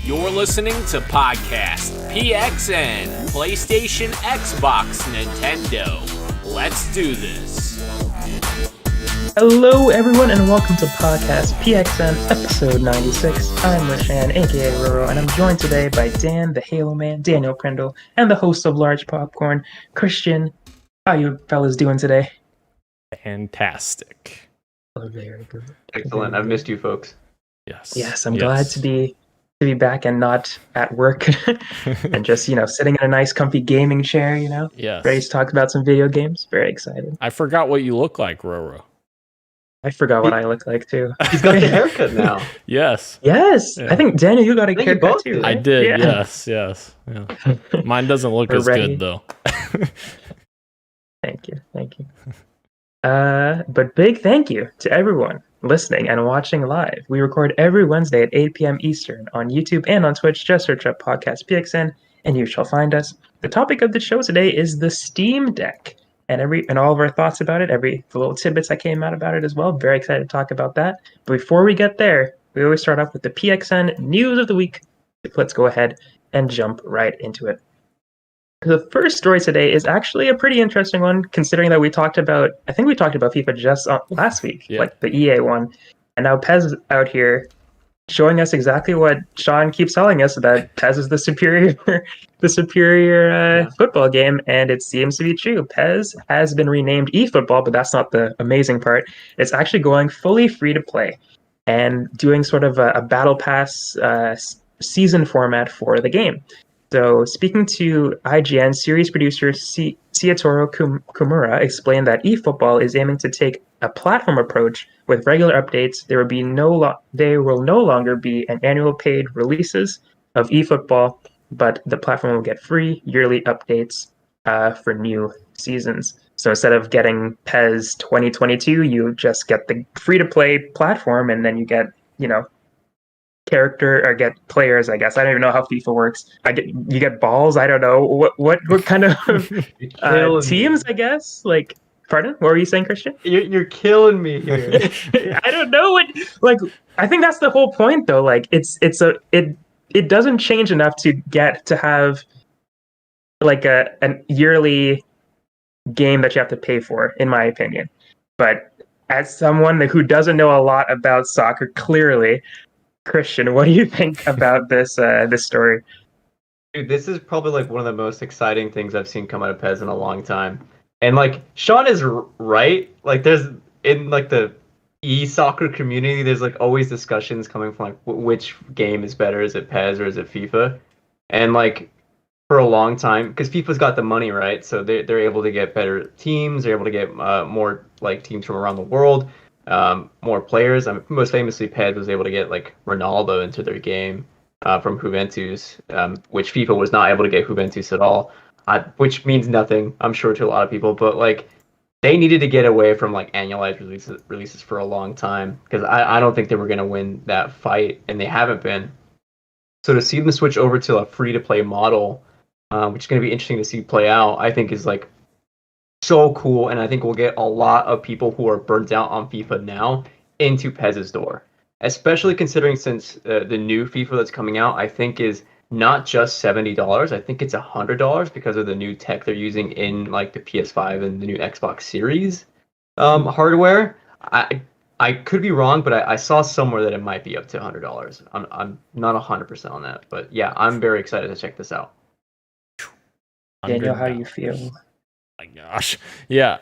You're listening to Podcast PXN, PlayStation, Xbox, Nintendo. Let's do this. Hello, everyone, and welcome to Podcast PXN, episode 96. I'm Rashan, aka Roro, and I'm joined today by Dan, the Halo Man, Daniel Prindle, and the host of Large Popcorn, Christian. How you fellas doing today? Fantastic. Oh, very good. Excellent. I've missed you folks. Yes, I'm glad to be back and not at work and just, sitting in a nice comfy gaming chair, ready to talk about some video games. Very excited. I forgot what you look like, Roro. I forgot what I look like too. He's got the haircut now. Yes. Yeah. I think Daniel, you got a haircut too. Right? I did. Yeah. Yes. Yeah. Mine doesn't look as good though. Thank you. But big thank you to everyone listening and watching live. We record every Wednesday at 8 p.m. Eastern on YouTube and on Twitch. Just search up Podcast PXN and you shall find us. The topic of the show today is the Steam Deck and all of our thoughts about it, the little tidbits that came out about it as well. Very excited to talk about that. But before we get there, we always start off with the PXN news of the week. Let's go ahead and jump right into it. The first story today is actually a pretty interesting one, considering that we talked about FIFA just last week, like the EA one. And now Pez is out here showing us exactly what Sean keeps telling us, that Pez is the superior football game, and it seems to be true. Pez has been renamed eFootball, but that's not the amazing part. It's actually going fully free to play and doing sort of a battle pass season format for the game. So speaking to IGN, series producer Siatoro Kumura explained that eFootball is aiming to take a platform approach with regular updates. There will no longer be an annual paid releases of eFootball, but the platform will get free yearly updates for new seasons. So instead of getting PES 2022, you just get the free-to-play platform, and then you get, character or get players. I guess I don't even know how FIFA works. You get balls. I don't know what kind of teams. I guess. Like, pardon? What were you saying, Christian? You're killing me here. I don't know what. Like, I think that's the whole point, though. Like, it doesn't change enough to get to have like a yearly game that you have to pay for, in my opinion. But as someone who doesn't know a lot about soccer, clearly. Christian, what do you think about this story? Dude, this is probably like one of the most exciting things I've seen come out of PES in a long time. And like Sean is right. Like there's in like the e-soccer community, there's like always discussions coming from like which game is better, is it PES or is it FIFA? And like for a long time, because FIFA's got the money, right? So they're able to get better teams. They're able to get more like teams from around the world. More players. Most famously, PES was able to get like Ronaldo into their game from Juventus, which FIFA was not able to get Juventus at all, which means nothing, I'm sure, to a lot of people. But like, they needed to get away from like annualized releases for a long time, because I don't think they were going to win that fight, and they haven't been. So to see them switch over to a free-to-play model, which is going to be interesting to see play out, I think is like so cool, and I think we'll get a lot of people who are burnt out on FIFA now into PES's door, especially considering since the new FIFA that's coming out, I think is not just $70. I think it's $100 because of the new tech they're using in like the PS5 and the new Xbox Series hardware. I could be wrong, but I saw somewhere that it might be up to $100. I'm not 100% on that, but yeah, I'm very excited to check this out. Daniel, how do you feel? My gosh. Yeah.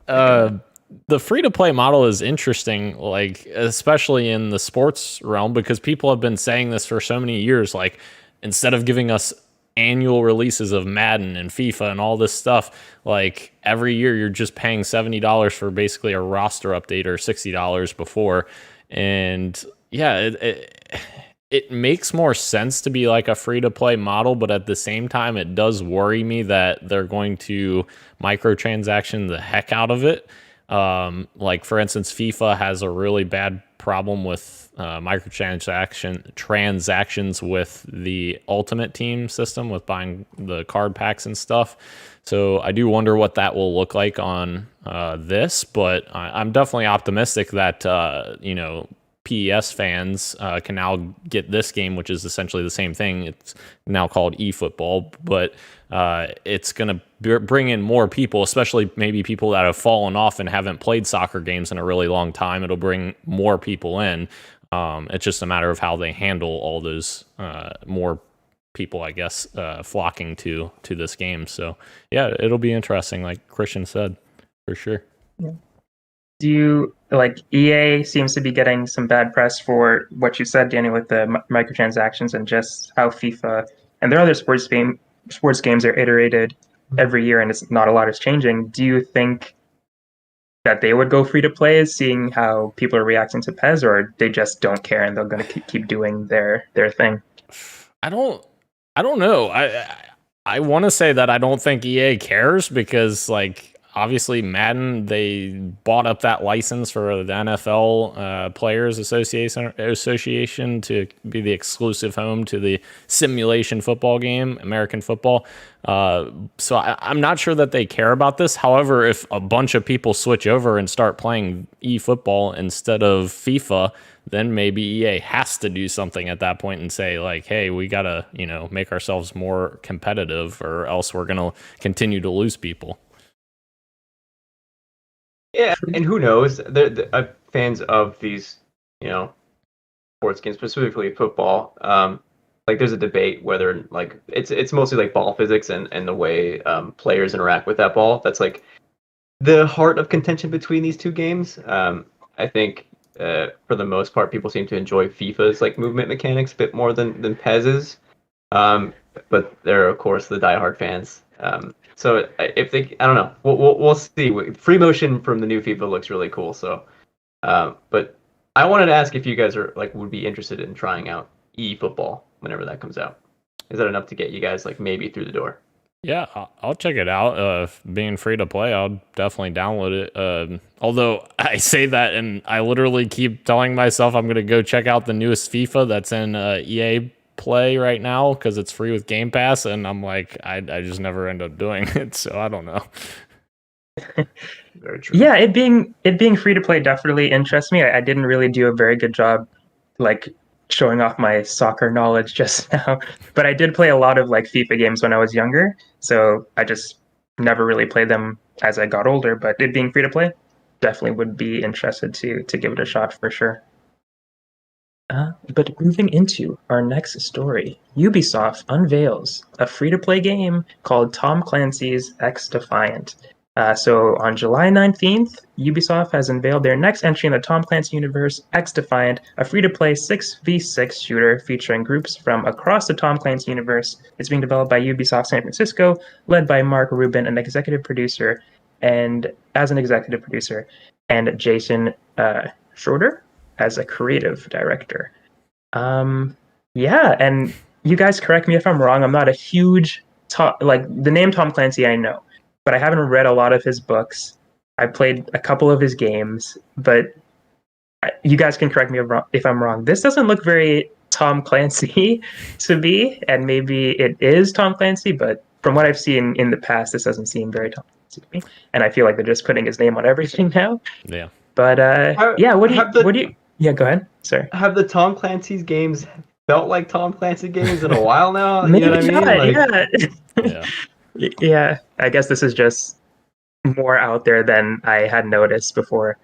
The free-to-play model is interesting, like especially in the sports realm, because people have been saying this for so many years. Like, instead of giving us annual releases of Madden and FIFA and all this stuff, like every year you're just paying $70 for basically a roster update, or $60 before. And yeah, it makes more sense to be like a free-to-play model, but at the same time, it does worry me that they're going to microtransaction the heck out of it. Like, for instance, FIFA has a really bad problem with transactions with the Ultimate Team system, with buying the card packs and stuff. So I do wonder what that will look like on this, but I'm definitely optimistic that, PES fans can now get this game, which is essentially the same thing. It's now called eFootball, but it's going to bring in more people, especially maybe people that have fallen off and haven't played soccer games in a really long time. It'll bring more people in. It's just a matter of how they handle all those more people, I guess, flocking to this game. So yeah, it'll be interesting, like Christian said, for sure. Yeah. Do you like EA seems to be getting some bad press for what you said, Daniel, with the microtransactions and just how FIFA and their other sports games are iterated every year, and it's not a lot is changing. Do you think that they would go free to play, seeing how people are reacting to PES, or they just don't care and they're going to keep doing their thing? I don't know. I want to say that I don't think EA cares because, like, obviously Madden, they bought up that license for the NFL Players Association to be the exclusive home to the simulation football game, American football. So I'm not sure that they care about this. However, if a bunch of people switch over and start playing eFootball instead of FIFA, then maybe EA has to do something at that point and say, like, hey, we got to, make ourselves more competitive, or else we're going to continue to lose people. Yeah, and who knows? They're fans of these, sports games, specifically football. Like, there's a debate whether, like, it's mostly like ball physics and the way players interact with that ball. That's like the heart of contention between these two games. I think for the most part, people seem to enjoy FIFA's like movement mechanics a bit more than PES's. But they're of course the diehard fans. So if they, I don't know, we'll see. Free motion from the new FIFA looks really cool. So, but I wanted to ask if you guys would be interested in trying out eFootball whenever that comes out. Is that enough to get you guys like maybe through the door? Yeah, I'll check it out. Being free to play, I'll definitely download it. Although I say that and I literally keep telling myself I'm going to go check out the newest FIFA that's in EA Play right now because it's free with Game Pass, and I'm like, I just never end up doing it, so I don't know. Very true. Yeah, it being free to play definitely interests me. I didn't really do a very good job, like, showing off my soccer knowledge just now, but I did play a lot of like FIFA games when I was younger, so I just never really played them as I got older. But it being free to play, definitely would be interested to give it a shot for sure. But moving into our next story, Ubisoft unveils a free-to-play game called Tom Clancy's X-Defiant. So on July 19th, Ubisoft has unveiled their next entry in the Tom Clancy universe, X-Defiant, a free-to-play 6v6 shooter featuring groups from across the Tom Clancy universe. It's being developed by Ubisoft San Francisco, led by Mark Rubin, an executive producer, and Jason Schroeder as a creative director. Yeah, and you guys correct me if I'm wrong. I'm not a huge the name Tom Clancy I know, but I haven't read a lot of his books. I played a couple of his games, but you guys can correct me if I'm wrong. This doesn't look very Tom Clancy to me, and maybe it is Tom Clancy, but from what I've seen in the past, this doesn't seem very Tom Clancy to me. And I feel like they're just putting his name on everything now. Yeah. But yeah, what do you? Yeah, go ahead. Sorry. Have the Tom Clancy's games felt like Tom Clancy games in a while now? Maybe you know what I mean? Not, yeah. Yeah, I guess this is just more out there than I had noticed before.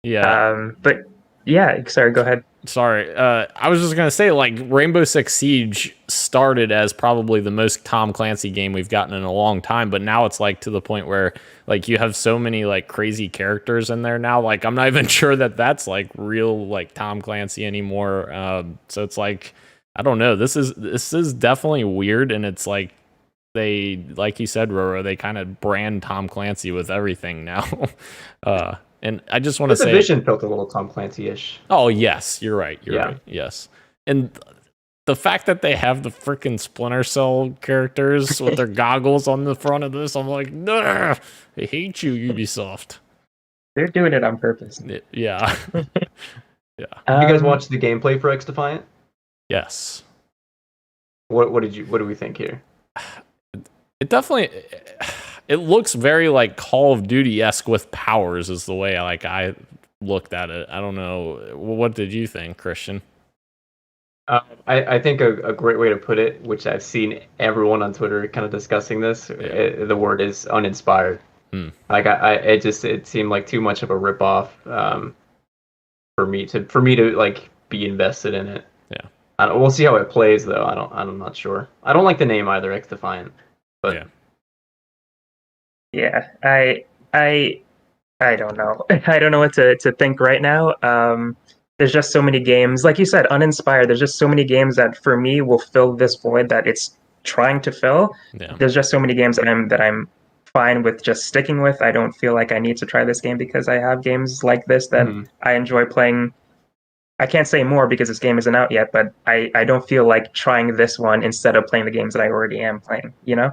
Yeah. But yeah, sorry, go ahead. Sorry. I was just going to say, like, Rainbow Six Siege started as probably the most Tom Clancy game we've gotten in a long time, but now it's like to the point where like you have so many like crazy characters in there now. Like, I'm not even sure that that's like real like Tom Clancy anymore. So it's like, I don't know. This is definitely weird, and it's like they, like you said, Roro, they kind of brand Tom Clancy with everything now. And I just want to say, the vision felt a little Tom Clancy-ish. Oh yes, you're right. You're right. Yes, and the fact that they have the freaking Splinter Cell characters with their goggles on the front of this, I'm like, nah, I hate you, Ubisoft. They're doing it on purpose. Yeah. Yeah. Have you guys watched the gameplay for X-Defiant? Yes. What do we think here? It definitely. It looks very like Call of Duty-esque with powers is the way I looked at it. I don't know. What did you think, Christian? I think a great way to put it, which I've seen everyone on Twitter kind of discussing this, the word is uninspired. Like it seemed like too much of a ripoff for me to like be invested in it. Yeah. We'll see how it plays though. I'm not sure. I don't like the name either, X Defiant. But yeah, I don't know. I don't know what to think right now. There's just so many games, like you said, uninspired. There's just so many games that for me will fill this void that it's trying to fill. Yeah. There's just so many games that I'm fine with just sticking with. I don't feel like I need to try this game because I have games like this that I enjoy playing. I can't say more because this game isn't out yet, but I don't feel like trying this one instead of playing the games that I already am playing, you know?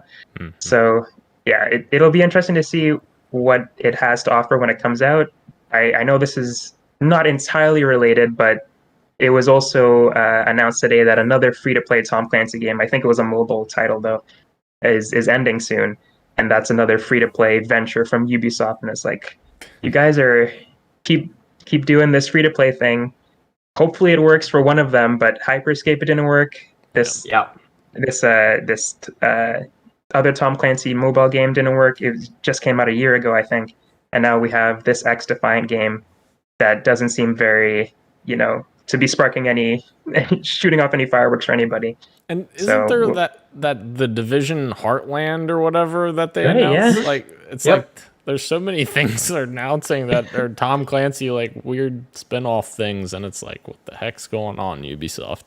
So yeah, it'll be interesting to see what it has to offer when it comes out. I know this is not entirely related, but it was also announced today that another free-to-play Tom Clancy game, I think it was a mobile title though, is ending soon, and that's another free-to-play venture from Ubisoft. And it's like, you guys are keep doing this free-to-play thing. Hopefully, it works for one of them, but Hyperscape it didn't work. This other Tom Clancy mobile game didn't work. It just came out a year ago, I think, and now we have this X Defiant game that doesn't seem very, to be sparking any shooting off any fireworks for anybody. And isn't there that the Division Heartland or whatever that they announced? Yeah. Like like there's so many things they're announcing that are Tom Clancy like weird spin-off things, and it's like, what the heck's going on, Ubisoft?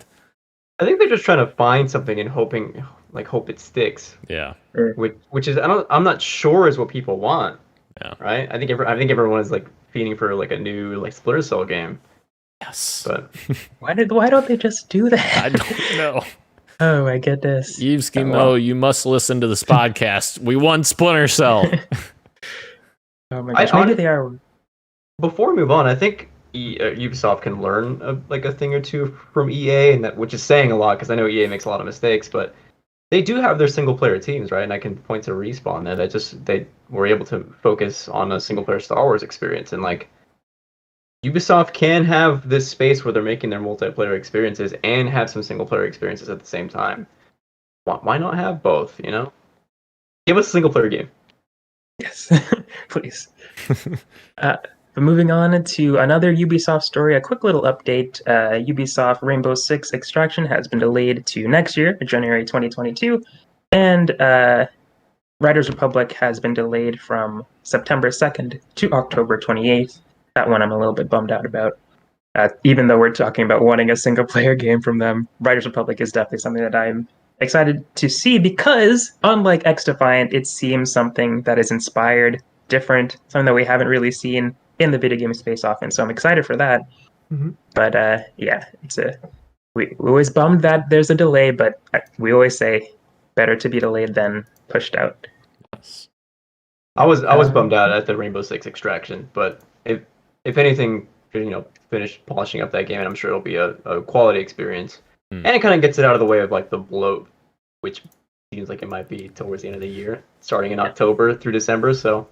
I think they're just trying to find something and hope it sticks. Yeah. Which is I'm not sure is what people want. Yeah. Right. I think everyone is like feeding for like a new like Splinter Cell game. Yes. But why don't they just do that? I don't know. Oh my goodness. Yves Guillemot, you must listen to this podcast. We won Splinter Cell. Oh my gosh, maybe they are. Before we move on, I think Ubisoft can learn a thing or two from EA, and which is saying a lot because I know EA makes a lot of mistakes, but they do have their single player teams, right? And I can point to Respawn that they were able to focus on a single player Star Wars experience, and like Ubisoft can have this space where they're making their multiplayer experiences and have some single player experiences at the same time. Why not have both? Give us a single player game. Yes, please. But moving on to another Ubisoft story, a quick little update. Ubisoft Rainbow Six Extraction has been delayed to next year, January 2022, and Riders Republic has been delayed from September 2nd to October 28th. That one I'm a little bit bummed out about. Even though we're talking about wanting a single player game from them, Riders Republic is definitely something that I'm excited to see because, unlike X Defiant, it seems something that is inspired, different, something that we haven't really seen in the video game space often. So I'm excited for that. But yeah, we're always bummed that there's a delay, but we always say better to be delayed than pushed out. I was bummed out at the Rainbow Six Extraction, but if anything, finish polishing up that game, and I'm sure it'll be a quality experience. And it kind of gets it out of the way of like the bloat, which seems like it might be towards the end of the year, starting in October through December. So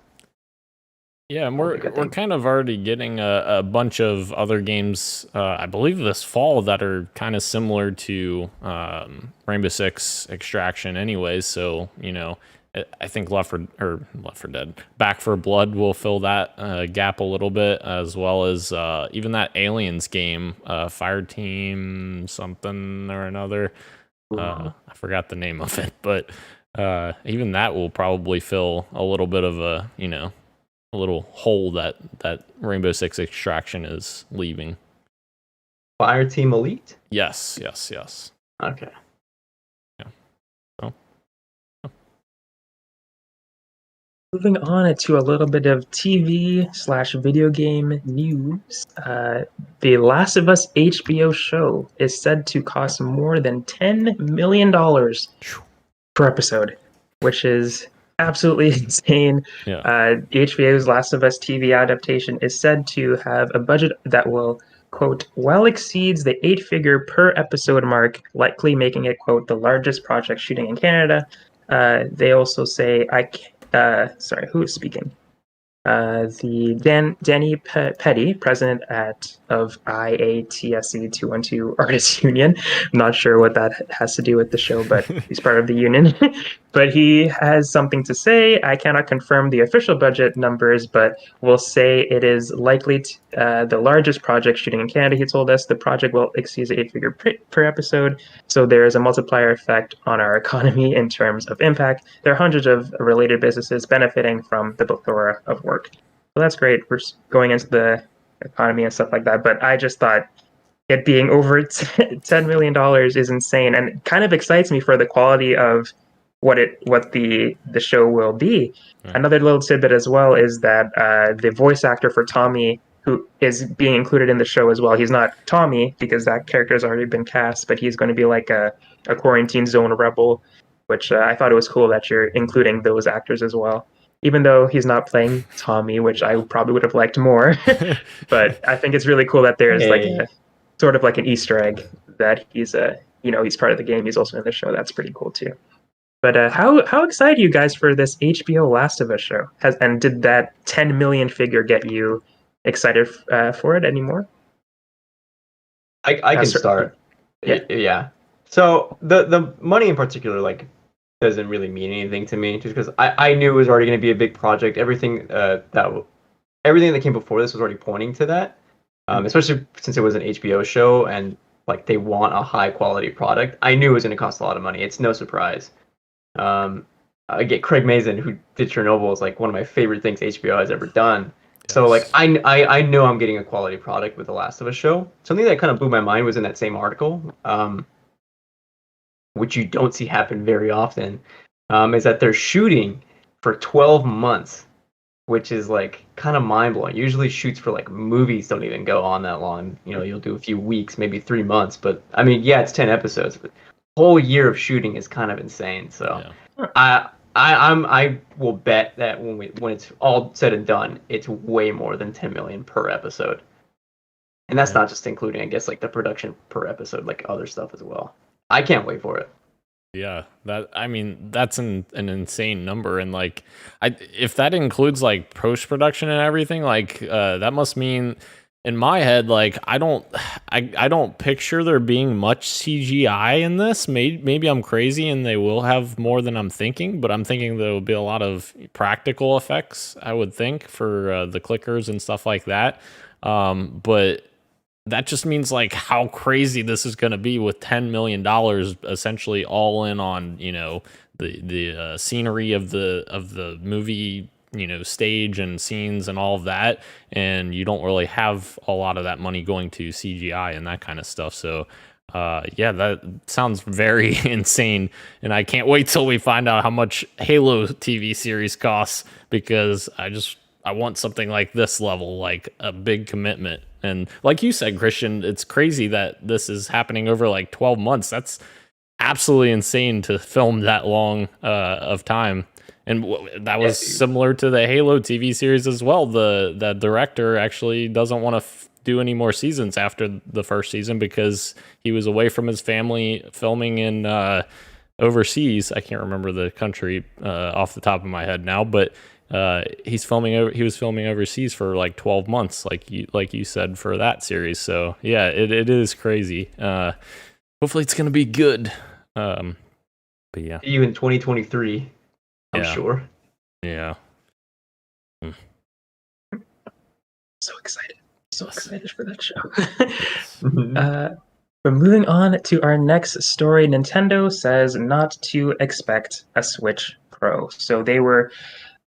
yeah, and we're kind of already getting a bunch of other games, I believe this fall, that are kind of similar to Rainbow Six Extraction anyways. So, I think Left 4 Dead, Back 4 Blood will fill that gap a little bit, as well as even that Aliens game, Fireteam something or another. I forgot the name of it, but even that will probably fill a little bit of a little hole that Rainbow Six Extraction is leaving. Fireteam Elite? Yes. Okay. Moving on to a little bit of TV/video game news. The Last of Us HBO show is said to cost more than $10 million per episode, which is absolutely insane. Yeah. HBO's Last of Us TV adaptation is said to have a budget that will, quote, well exceeds the 8-figure per episode mark, likely making it, quote, the largest project shooting in Canada. They also say, sorry, who is speaking? Danny Petty, president of IATSE 212 Artists Union. I'm not sure what that has to do with the show, but he's part of the union. But he has something to say. I cannot confirm the official budget numbers, but we'll say it is likely the largest project shooting in Canada. He told us the project will exceed the 8-figure per episode. So there is a multiplier effect on our economy in terms of impact. There are hundreds of related businesses benefiting from the plethora of work. So that's great. We're going into the economy and stuff like that. But I just thought it being over $10 million is insane, and it kind of excites me for the quality of what the show will be. Right. Another little tidbit as well is that the voice actor for Tommy, who is being included in the show as well, he's not Tommy because that character has already been cast, but he's going to be like a quarantine zone rebel, which I thought it was cool that you're including those actors as well. Even though he's not playing Tommy, which I probably would have liked more, but I think it's really cool that there's like a sort of like an Easter egg that he's he's part of the game. He's also in the show. That's pretty cool too. But how excited are you guys for this HBO Last of Us show? And did that 10 million figure get you excited for it anymore? I can start. Yeah. So the money in particular, like, doesn't really mean anything to me, just because I knew it was already going to be a big project. Everything that came before this was already pointing to that. Especially since it was an HBO show and like they want a high quality product. I knew it was going to cost a lot of money. It's no surprise. I get Craig Mazin, who did Chernobyl, is like one of my favorite things HBO has ever done. Yes. So like I know I'm getting a quality product with The Last of Us show. Something that kind of blew my mind was in that same article, which you don't see happen very often, is that they're shooting for 12 months, which is like kind of mind blowing. Usually shoots for like movies don't even go on that long. You know, you'll do a few weeks, maybe 3 months, but I mean, yeah, it's 10 episodes, but whole year of shooting is kind of insane. So yeah. I will bet that when it's all said and done, it's way more than 10 million per episode. And that's not just including, I guess, like the production per episode, like other stuff as well. I can't wait for it. Yeah, that's an insane number, and like, if that includes like post production and everything, like that must mean, in my head, like I don't picture there being much CGI in this. Maybe I'm crazy and they will have more than I'm thinking, but I'm thinking there will be a lot of practical effects, I would think, for the clickers and stuff like that. But that just means like how crazy this is going to be with $10 million essentially all in on, you know, the scenery of the movie, you know, stage and scenes and all of that, and you don't really have a lot of that money going to CGI and that kind of stuff. So yeah, that sounds very insane, and I can't wait till we find out how much Halo TV series costs, because I want something like this level, like a big commitment. And like you said, Christian, it's crazy that this is happening over like 12 months. That's absolutely insane to film that long of time. And that was similar to the Halo TV series as well. The director actually doesn't want to do any more seasons after the first season because he was away from his family filming in overseas. I can't remember the country off the top of my head now, but he was filming overseas for like 12 months, like you said, for that series. So yeah, it is crazy. Hopefully it's gonna be good. But yeah, you in 2023. I'm sure. Yeah. So excited for that show. But moving on to our next story, Nintendo says not to expect a Switch Pro. So they were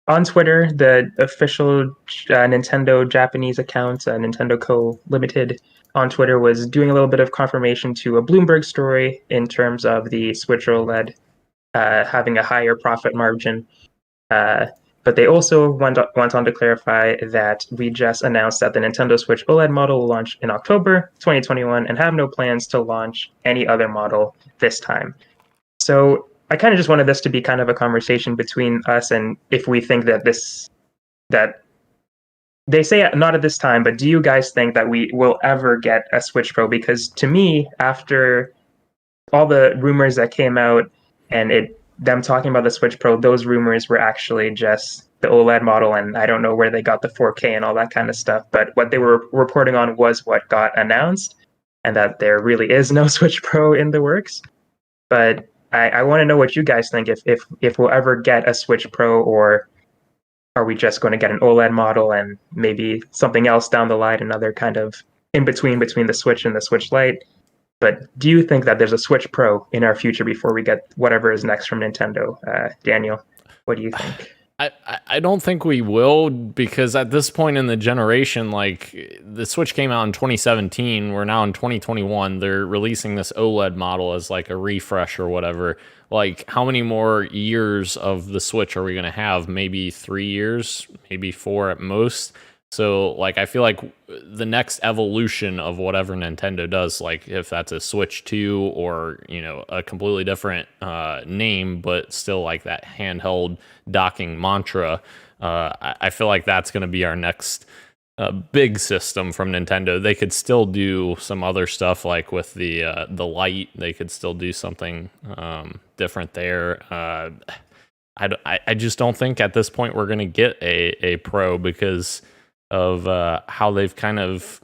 on Twitter, the official Nintendo Japanese account, Nintendo Co. Limited, on Twitter was doing a little bit of confirmation to a Bloomberg story in terms of the Switch OLED having a higher profit margin. But they also went on to clarify that we just announced that the Nintendo Switch OLED model will launch in October 2021 and have no plans to launch any other model this time. So I kind of just wanted this to be kind of a conversation between us, and if we think that they say not at this time, but do you guys think that we will ever get a Switch Pro? Because to me, after all the rumors that came out and it them talking about the Switch Pro, those rumors were actually just the OLED model, and I don't know where they got the 4K and all that kind of stuff. But what they were reporting on was what got announced, and that there really is no Switch Pro in the works. But I want to know what you guys think, if we'll ever get a Switch Pro, or are we just going to get an OLED model and maybe something else down the line, another kind of in between the Switch and the Switch Lite. But do you think that there's a Switch Pro in our future before we get whatever is next from Nintendo? Daniel, what do you think? I don't think we will, because at this point in the generation, like, the Switch came out in 2017, we're now in 2021, they're releasing this OLED model as like a refresh or whatever. Like, how many more years of the Switch are we going to have? Maybe 3 years, maybe 4 at most. So, like, I feel like the next evolution of whatever Nintendo does, like, if that's a Switch 2 or, you know, a completely different name, but still like that handheld docking mantra, I feel like that's going to be our next big system from Nintendo. They could still do some other stuff, like with the Lite. They could still do something different there. I just don't think at this point we're going to get a Pro because of how they've kind of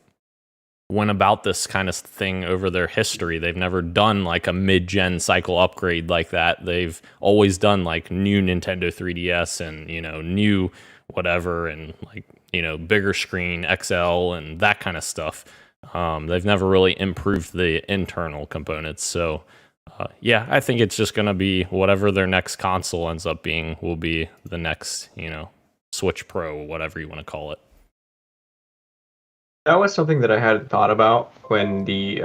went about this kind of thing over their history. They've never done like a mid-gen cycle upgrade like that. They've always done like new Nintendo 3DS and, you know, new whatever, and like, you know, bigger screen, XL, and that kind of stuff. They've never really improved the internal components. So yeah, I think it's just going to be whatever their next console ends up being will be the next, you know, Switch Pro, whatever you want to call it. That was something that I had thought about when the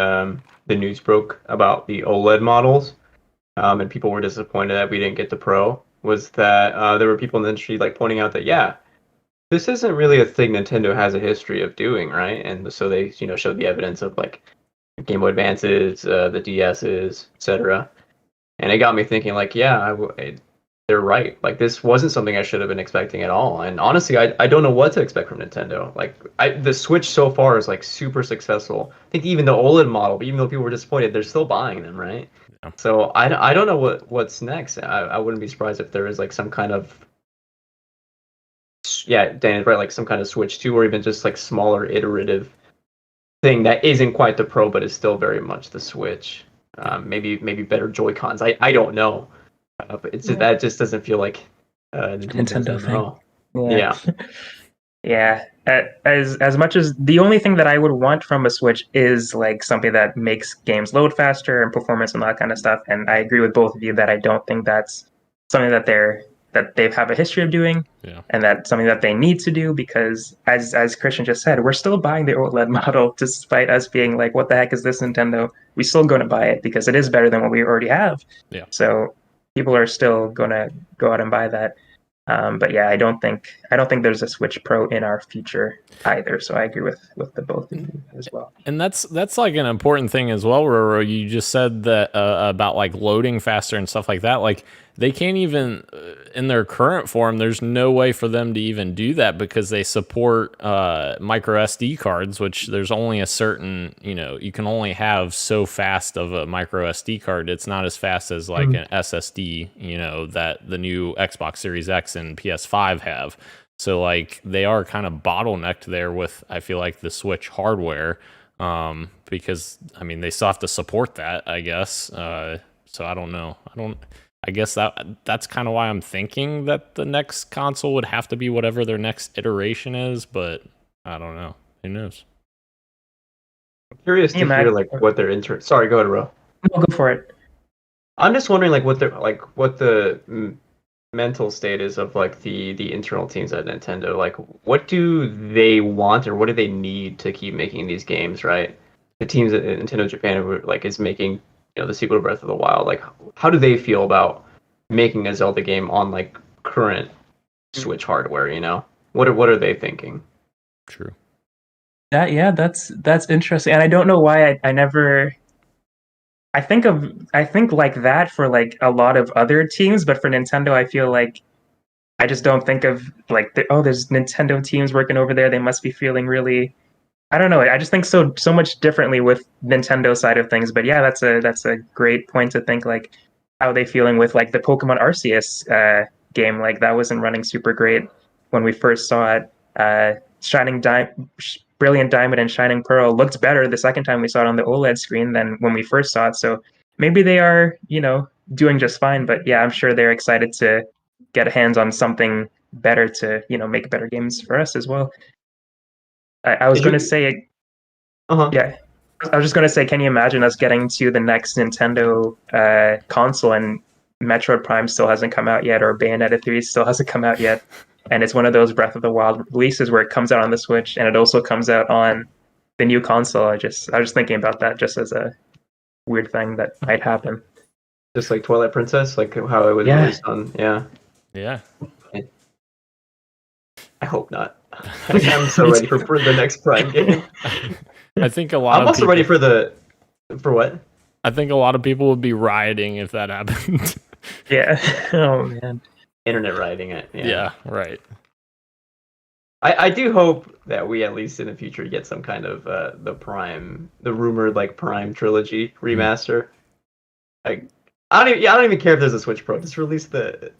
news broke about the OLED models, and people were disappointed that we didn't get the Pro. Was that there were people in the industry like pointing out that, yeah, this isn't really a thing Nintendo has a history of doing, right? And so they, you know, showed the evidence of like Game Boy Advances, the DSs, etc. And it got me thinking, like, yeah, they're right. Like, this wasn't something I should have been expecting at all. And honestly, I don't know what to expect from Nintendo. Like, the Switch so far is like super successful. I think even the OLED model, even though people were disappointed, they're still buying them, right? Yeah. So I don't know what's next. I wouldn't be surprised if there is like some kind of, yeah, Dan's right, like some kind of Switch 2, or even just like smaller iterative thing that isn't quite the Pro but is still very much the Switch. Maybe better Joy-Cons. I don't know. But that just doesn't feel like Nintendo thing. Yeah. Yeah. As much as the only thing that I would want from a Switch is like something that makes games load faster and performance and all that kind of stuff. And I agree with both of you that I don't think that's something that they have a history of doing, and that's something that they need to do, because as Christian just said, we're still buying the OLED model despite us being like, what the heck is this, Nintendo? We're still going to buy it because it is better than what we already have. Yeah. So people are still going to go out and buy that. But yeah, I don't think there's a Switch Pro in our future either. So I agree with the both of you as well. And that's like an important thing as well, Roro. You just said that about like loading faster and stuff like that. Like, they can't even, in their current form, there's no way for them to even do that because they support micro SD cards, which there's only a certain, you know, you can only have so fast of a micro SD card. It's not as fast as like an SSD, you know, that the new Xbox Series X and PS5 have. So like, they are kind of bottlenecked there with, I feel like, the Switch hardware, because I mean, they still have to support that, I guess. So I don't know. I guess that's kind of why I'm thinking that the next console would have to be whatever their next iteration is, but I don't know. Who knows? I'm curious to hear like what their Sorry, go ahead, Ro. No, go for it. I'm just wondering like what the mental state is of like the internal teams at Nintendo. Like, what do they want or what do they need to keep making these games, right? The teams at Nintendo Japan like is making, you know, the sequel to Breath of the Wild. Like, how do they feel about making a Zelda game on like current Switch hardware? You know, what are they thinking? True. That's interesting, and I don't know why I think like that for like a lot of other teams, but for Nintendo, I feel like I just don't think of like there's Nintendo teams working over there. They must be feeling really, I don't know. I just think so much differently with Nintendo side of things. But yeah, that's a great point to think like, how are they feeling with like the Pokemon Arceus game? Like that wasn't running super great when we first saw it. Brilliant Diamond and Shining Pearl looked better the second time we saw it on the OLED screen than when we first saw it. So maybe they are, doing just fine. But yeah, I'm sure they're excited to get hands on something better to, make better games for us as well. I was going to say, yeah, I was just going to say, can you imagine us getting to the next Nintendo console and Metroid Prime still hasn't come out yet, or Bayonetta 3 still hasn't come out yet? And it's one of those Breath of the Wild releases where it comes out on the Switch and it also comes out on the new console. I was thinking about that just as a weird thing that might happen. Just like Twilight Princess, like how it was released on, Yeah. I hope not. I'm so ready for the next Prime game. I think I'm also ready for what? I think a lot of people would be rioting if that happened. Yeah. Oh man. Internet rioting it. Yeah, right. I do hope that we at least in the future get some kind of the rumored like Prime trilogy remaster. I don't even care if there's a Switch Pro. Just release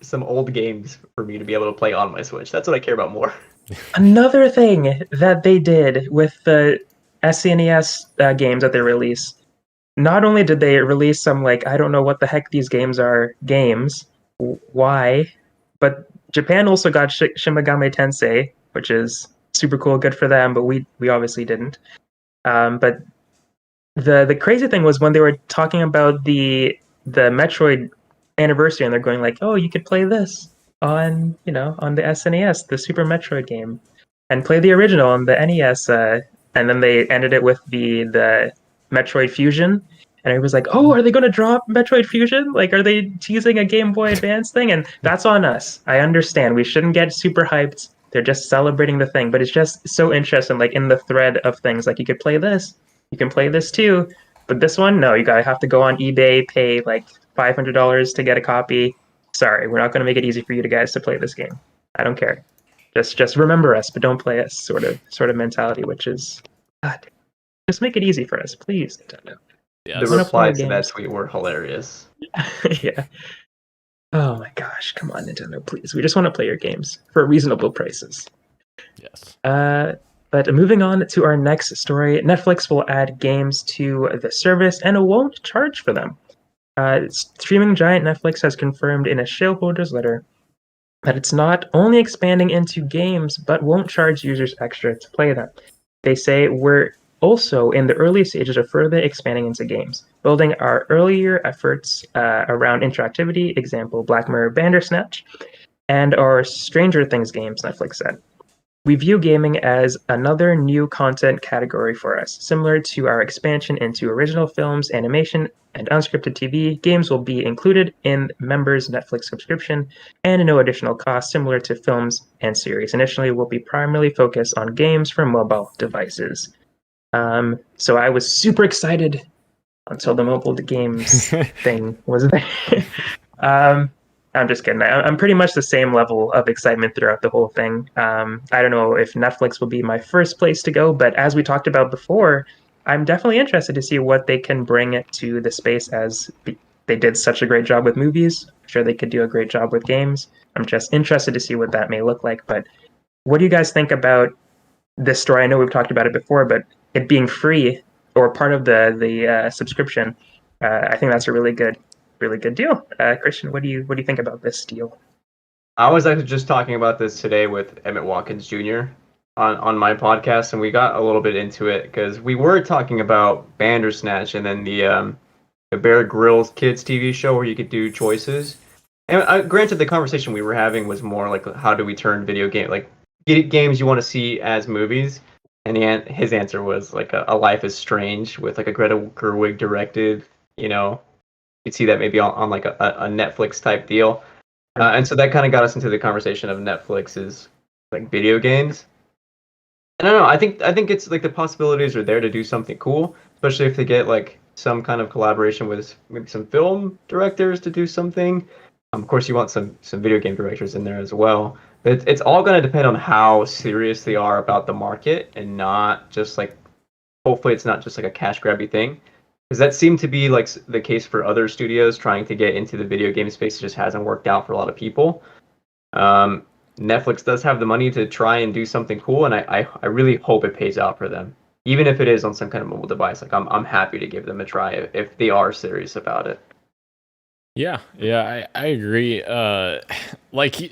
some old games for me to be able to play on my Switch. That's what I care about more. Another thing that they did with the SNES games that they released, not only did they release some like I don't know what the heck these games are games, why, but Japan also got Shin Megami Tensei, which is super cool, good for them, but we obviously didn't. But the crazy thing was when they were talking about the Metroid anniversary, and they're going like, "Oh, you could play this on on the SNES, the Super Metroid game, and play the original on the NES." And then they ended it with the Metroid Fusion, and it was like, "Oh, are they going to drop Metroid Fusion? Like, are they teasing a Game Boy Advance thing?" And that's on us. I understand we shouldn't get super hyped. They're just celebrating the thing, but it's just so interesting. Like in the thread of things, like you could play this, you can play this too. But this one, no, you gotta have to go on eBay, pay like $500 to get a copy. Sorry, we're not gonna make it easy for you guys to play this game. I don't care. Just remember us, but don't play us. Sort of mentality, which is, God, just make it easy for us, please, Nintendo. Yeah, the replies to that tweet were hilarious. Yeah. Oh my gosh, come on, Nintendo, please. We just want to play your games for reasonable prices. Yes. But moving on to our next story, Netflix will add games to the service and it won't charge for them. Streaming giant Netflix has confirmed in a shareholders letter that it's not only expanding into games, but won't charge users extra to play them. They say we're also in the early stages of further expanding into games, building our earlier efforts around interactivity, example, Black Mirror Bandersnatch, and our Stranger Things games, Netflix said. We view gaming as another new content category for us. Similar to our expansion into original films, animation, and unscripted TV, games will be included in members' Netflix subscription and no additional cost, similar to films and series. Initially, we'll be primarily focused on games for mobile devices. So I was super excited until the mobile games thing was there. I'm just kidding. I'm pretty much the same level of excitement throughout the whole thing. I don't know if Netflix will be my first place to go, but as we talked about before, I'm definitely interested to see what they can bring to the space as they did such a great job with movies. I'm sure they could do a great job with games. I'm just interested to see what that may look like. But what do you guys think about this story? I know we've talked about it before, but it being free or part of the subscription, I think that's a really good deal. Christian, what do you think about this deal? I was actually just talking about this today with Emmett Watkins Jr. on my podcast, and we got a little bit into it because we were talking about Bandersnatch and then the Bear Grylls kids TV show where you could do choices. And granted, the conversation we were having was more like how do we turn video game games you want to see as movies, and his answer was like a Life is Strange with like a Greta Gerwig directed, you'd see that maybe on like a Netflix type deal. And so that kind of got us into the conversation of Netflix's like video games. And I don't know, I think it's like the possibilities are there to do something cool, especially if they get like some kind of collaboration with maybe some film directors to do something. Of course, you want some video game directors in there as well. But it's all going to depend on how serious they are about the market and not just like, hopefully it's not just like a cash grabby thing. Because that seemed to be like the case for other studios trying to get into the video game space. It just hasn't worked out for a lot of people. Netflix does have the money to try and do something cool, and I really hope it pays out for them. Even if it is on some kind of mobile device, like I'm happy to give them a try if they are serious about it. Yeah, I agree. Like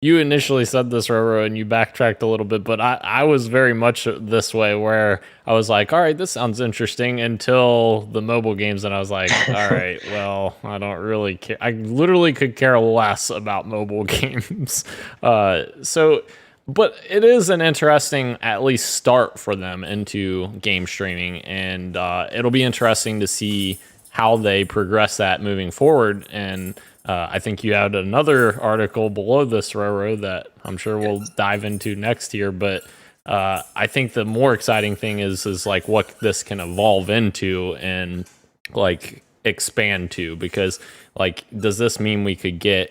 you initially said this, Roro, and you backtracked a little bit, but I was very much this way where I was like, all right, this sounds interesting until the mobile games, and I was like, all right, well, I don't really care. I literally could care less about mobile games. But it is an interesting, at least, start for them into game streaming, and it'll be interesting to see how they progress that moving forward. And I think you had another article below this, Roro, that I'm sure we'll dive into next year. But I think the more exciting thing is like what this can evolve into and like expand to, because like, does this mean we could get,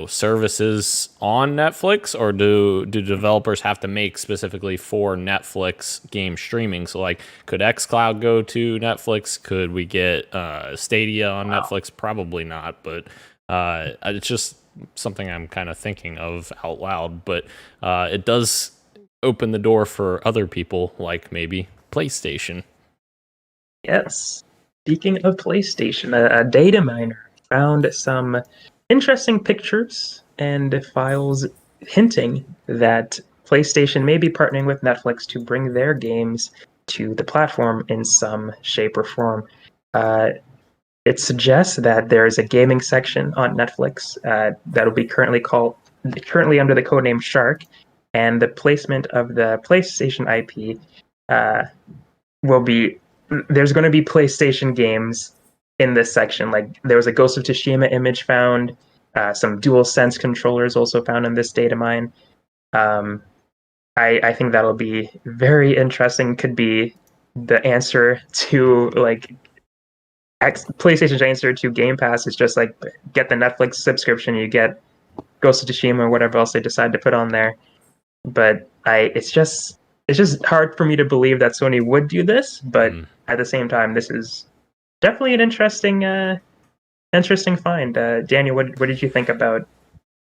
services on Netflix, or do developers have to make specifically for Netflix game streaming? So like, could xCloud go to Netflix? Could we get Stadia on Netflix? Probably not, but it's just something I'm kind of thinking of out loud. But it does open the door for other people, like maybe PlayStation. Yes. Speaking of PlayStation, a data miner found some interesting pictures and files hinting that PlayStation may be partnering with Netflix to bring their games to the platform in some shape or form. It suggests that there is a gaming section on Netflix that will be currently under the codename Shark, and the placement of the PlayStation IP will be. There's going to be PlayStation games in this section. Like, there was a Ghost of Tsushima image found, some DualSense controllers also found in this data mine. I think that'll be very interesting. Could be the answer to like PlayStation's answer to Game Pass is just like get the Netflix subscription, you get Ghost of Tsushima or whatever else they decide to put on there. But it's just hard for me to believe that Sony would do this. But at the same time, this is definitely an interesting find. Daniel, what did you think about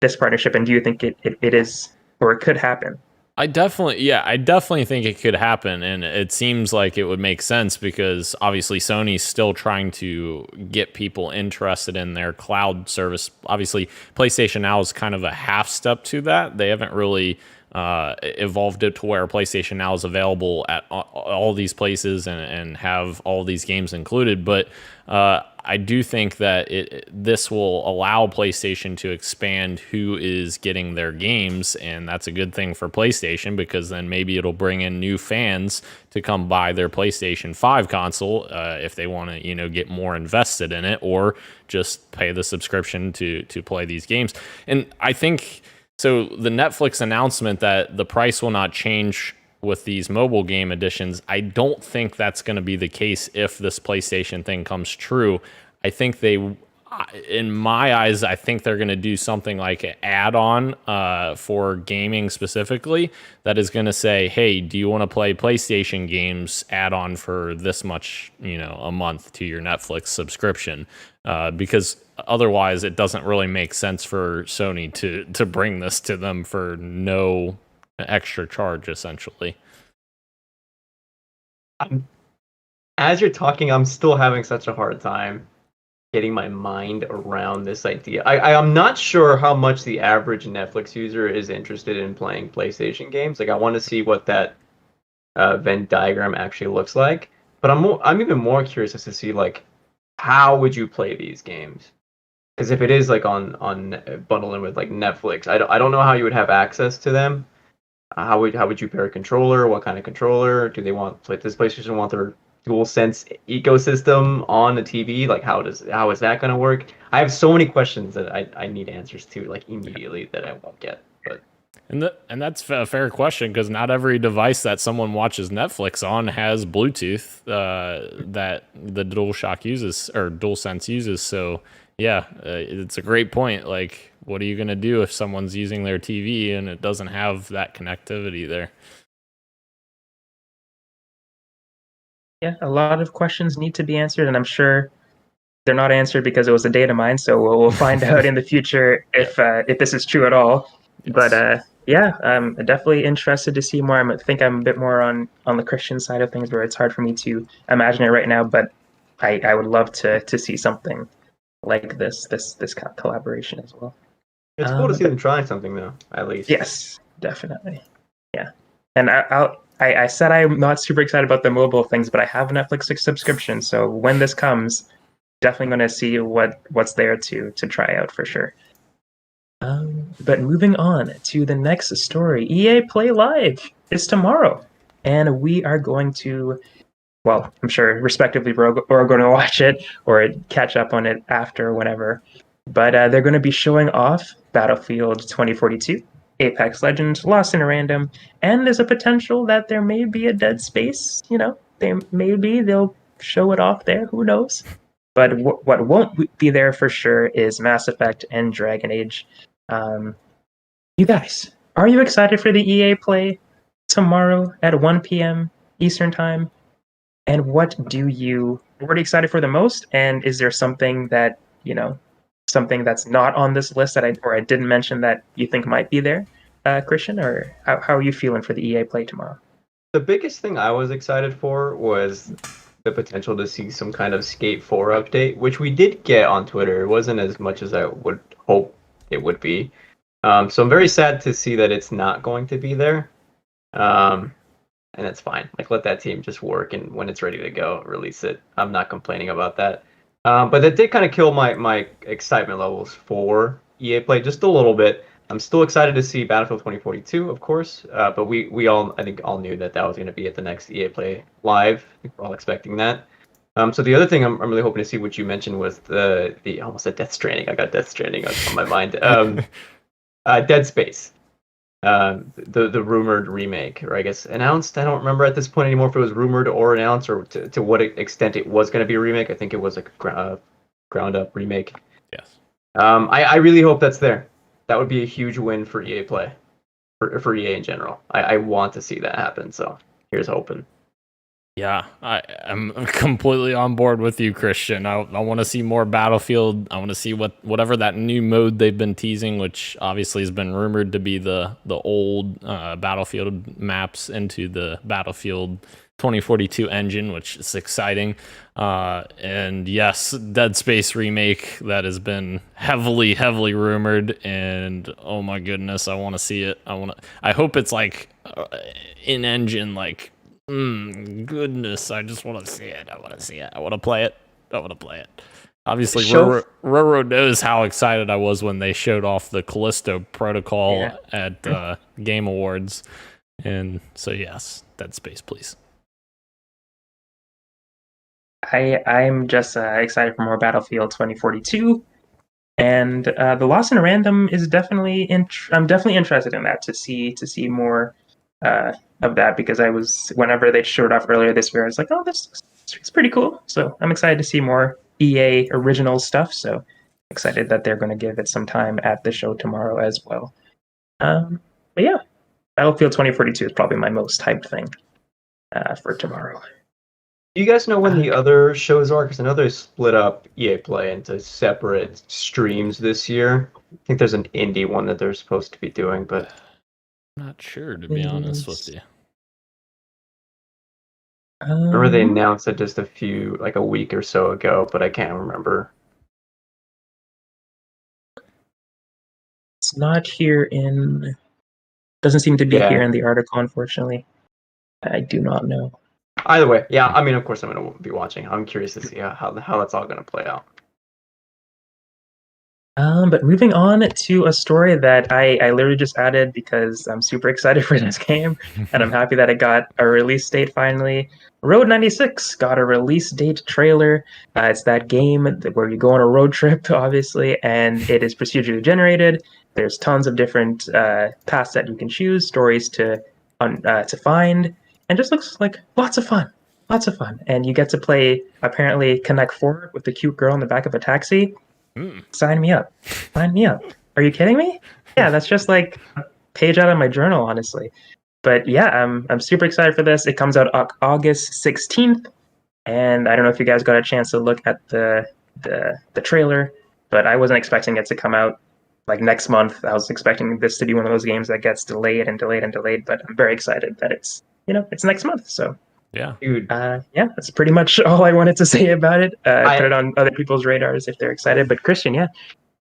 this partnership, and do you think it is, or it could happen? I definitely think it could happen, and it seems like it would make sense because obviously Sony's still trying to get people interested in their cloud service. Obviously, PlayStation Now is kind of a half step to that. They haven't really evolved it to where PlayStation Now is available at all these places and have all these games included. But I do think that this will allow PlayStation to expand who is getting their games, and that's a good thing for PlayStation because then maybe it'll bring in new fans to come buy their PlayStation 5 console if they want to, get more invested in it, or just pay the subscription to play these games. And I think so. The Netflix announcement that the price will not change with these mobile game editions, I don't think that's going to be the case if this PlayStation thing comes true. I think in my eyes, I think they're going to do something like an add-on for gaming specifically that is going to say, hey, do you want to play PlayStation games add-on for this much, a month to your Netflix subscription? Because otherwise it doesn't really make sense for Sony to bring this to them for no extra charge, essentially. As you're talking, I'm still having such a hard time getting my mind around this idea. I'm not sure how much the average Netflix user is interested in playing PlayStation games. Like, I want to see what that Venn diagram actually looks like. But I'm even more curious as to see, like, how would you play these games? Because if it is like on bundled in with like Netflix, I don't know how you would have access to them. How would you pair a controller? What kind of controller do they want? Does PlayStation want their DualSense ecosystem on the TV? Like, how is that going to work? I have so many questions that I need answers to, like, immediately, that I won't get. But and that's a fair question because not every device that someone watches Netflix on has Bluetooth that the DualShock uses or DualSense uses. So yeah, it's a great point. Like, what are you going to do if someone's using their TV and it doesn't have that connectivity there? Yeah, a lot of questions need to be answered, and I'm sure they're not answered because it was a data mine. So we'll find out in the future if this is true at all. But Yes. yeah, I'm definitely interested to see more. I think I'm a bit more on the Christian side of things, where it's hard for me to imagine it right now. But I would love to see something like this kind of collaboration as well. It's cool to see But them trying something though, at least. yes, definitely. Yeah. And I said I'm not super excited about the mobile things, but I have a Netflix subscription, so when this comes, definitely going to see what's there to try out for sure. But moving on to the next story, EA Play Live is tomorrow, and we are going to, well, I'm sure respectively we're going to watch it or catch up on it after whenever. But they're going to be showing off Battlefield 2042, Apex Legends, Lost in Random, and there's a potential that there may be a Dead Space. They'll show it off there. Who knows? But what won't be there for sure is Mass Effect and Dragon Age. You guys, are you excited for the EA Play tomorrow at 1 p.m. Eastern Time? And what are you excited for the most? And is there something that, something that's not on this list that I didn't mention that you think might be there, Christian? Or how are you feeling for the EA Play tomorrow? The biggest thing I was excited for was the potential to see some kind of Skate 4 update, which we did get on Twitter. It wasn't as much as I would hope it would be. So I'm very sad to see that it's not going to be there. And it's fine. Like, let that team just work, and when it's ready to go, release it. I'm not complaining about that. But that did kind of kill my excitement levels for EA Play just a little bit. I'm still excited to see Battlefield 2042, of course. But we all, I think, all knew that was going to be at the next EA Play Live. I think we're all expecting that. So the other thing I'm really hoping to see, what you mentioned, was the almost a Death Stranding. I got Death Stranding on my mind. Dead Space. The rumored remake, or I guess announced. I don't remember at this point anymore if it was rumored or announced, or to what extent it was going to be a remake. I think it was a ground up remake. Yes. I really hope that's there. That would be a huge win for EA Play, for EA in general. I want to see that happen. So here's hoping. Yeah, I'm completely on board with you, Christian. I want to see more Battlefield. I want to see whatever that new mode they've been teasing, which obviously has been rumored to be the old Battlefield maps into the Battlefield 2042 engine, which is exciting. And yes, Dead Space remake that has been heavily rumored, and oh my goodness, I want to see it. I hope it's like in engine, like. Goodness, I just want to see it. I want to see it. I want to play it. Obviously, Roro knows how excited I was when they showed off the Callisto Protocol at Game Awards. And so, yes, Dead Space, please. I'm just excited for more Battlefield 2042. And the Lost in Random is definitely... I'm definitely interested in that, to see more... of that, because whenever they showed off earlier this year, I was like, oh, this is pretty cool. So I'm excited to see more EA original stuff. So excited that they're going to give it some time at the show tomorrow as well. But yeah, Battlefield 2042 is probably my most hyped thing for tomorrow. Do you guys know when the other shows are? Because I know they split up EA Play into separate streams this year. I think there's an indie one that they're supposed to be doing, but Not sure, to be honest with you. remember they announced it just a week or so ago, but I can't remember. It's not here doesn't seem to be here in the article, unfortunately. I do not know. Either way, yeah, I mean, of course I'm going to be watching. I'm curious to see how that's all going to play out. But moving on to a story that I literally just added because I'm super excited for this game, and I'm happy that it got a release date finally. Road 96 got a release date trailer. It's that game where you go on a road trip, obviously, and it is procedurally generated. There's tons of different paths that you can choose, stories to find, and just looks like lots of fun. Lots of fun. And you get to play, apparently, Connect 4 with the cute girl in the back of a taxi. Sign me up. Are you kidding me? Yeah, that's just like a page out of my journal, honestly. But yeah, I'm super excited for this. It comes out August 16th. And I don't know if you guys got a chance to look at the trailer, but I wasn't expecting it to come out like next month. I was expecting this to be one of those games that gets delayed and delayed and delayed, but I'm very excited that it's next month. So Yeah. Dude, yeah, that's pretty much all I wanted to say about it. Put it on other people's radars if they're excited. But Christian, yeah.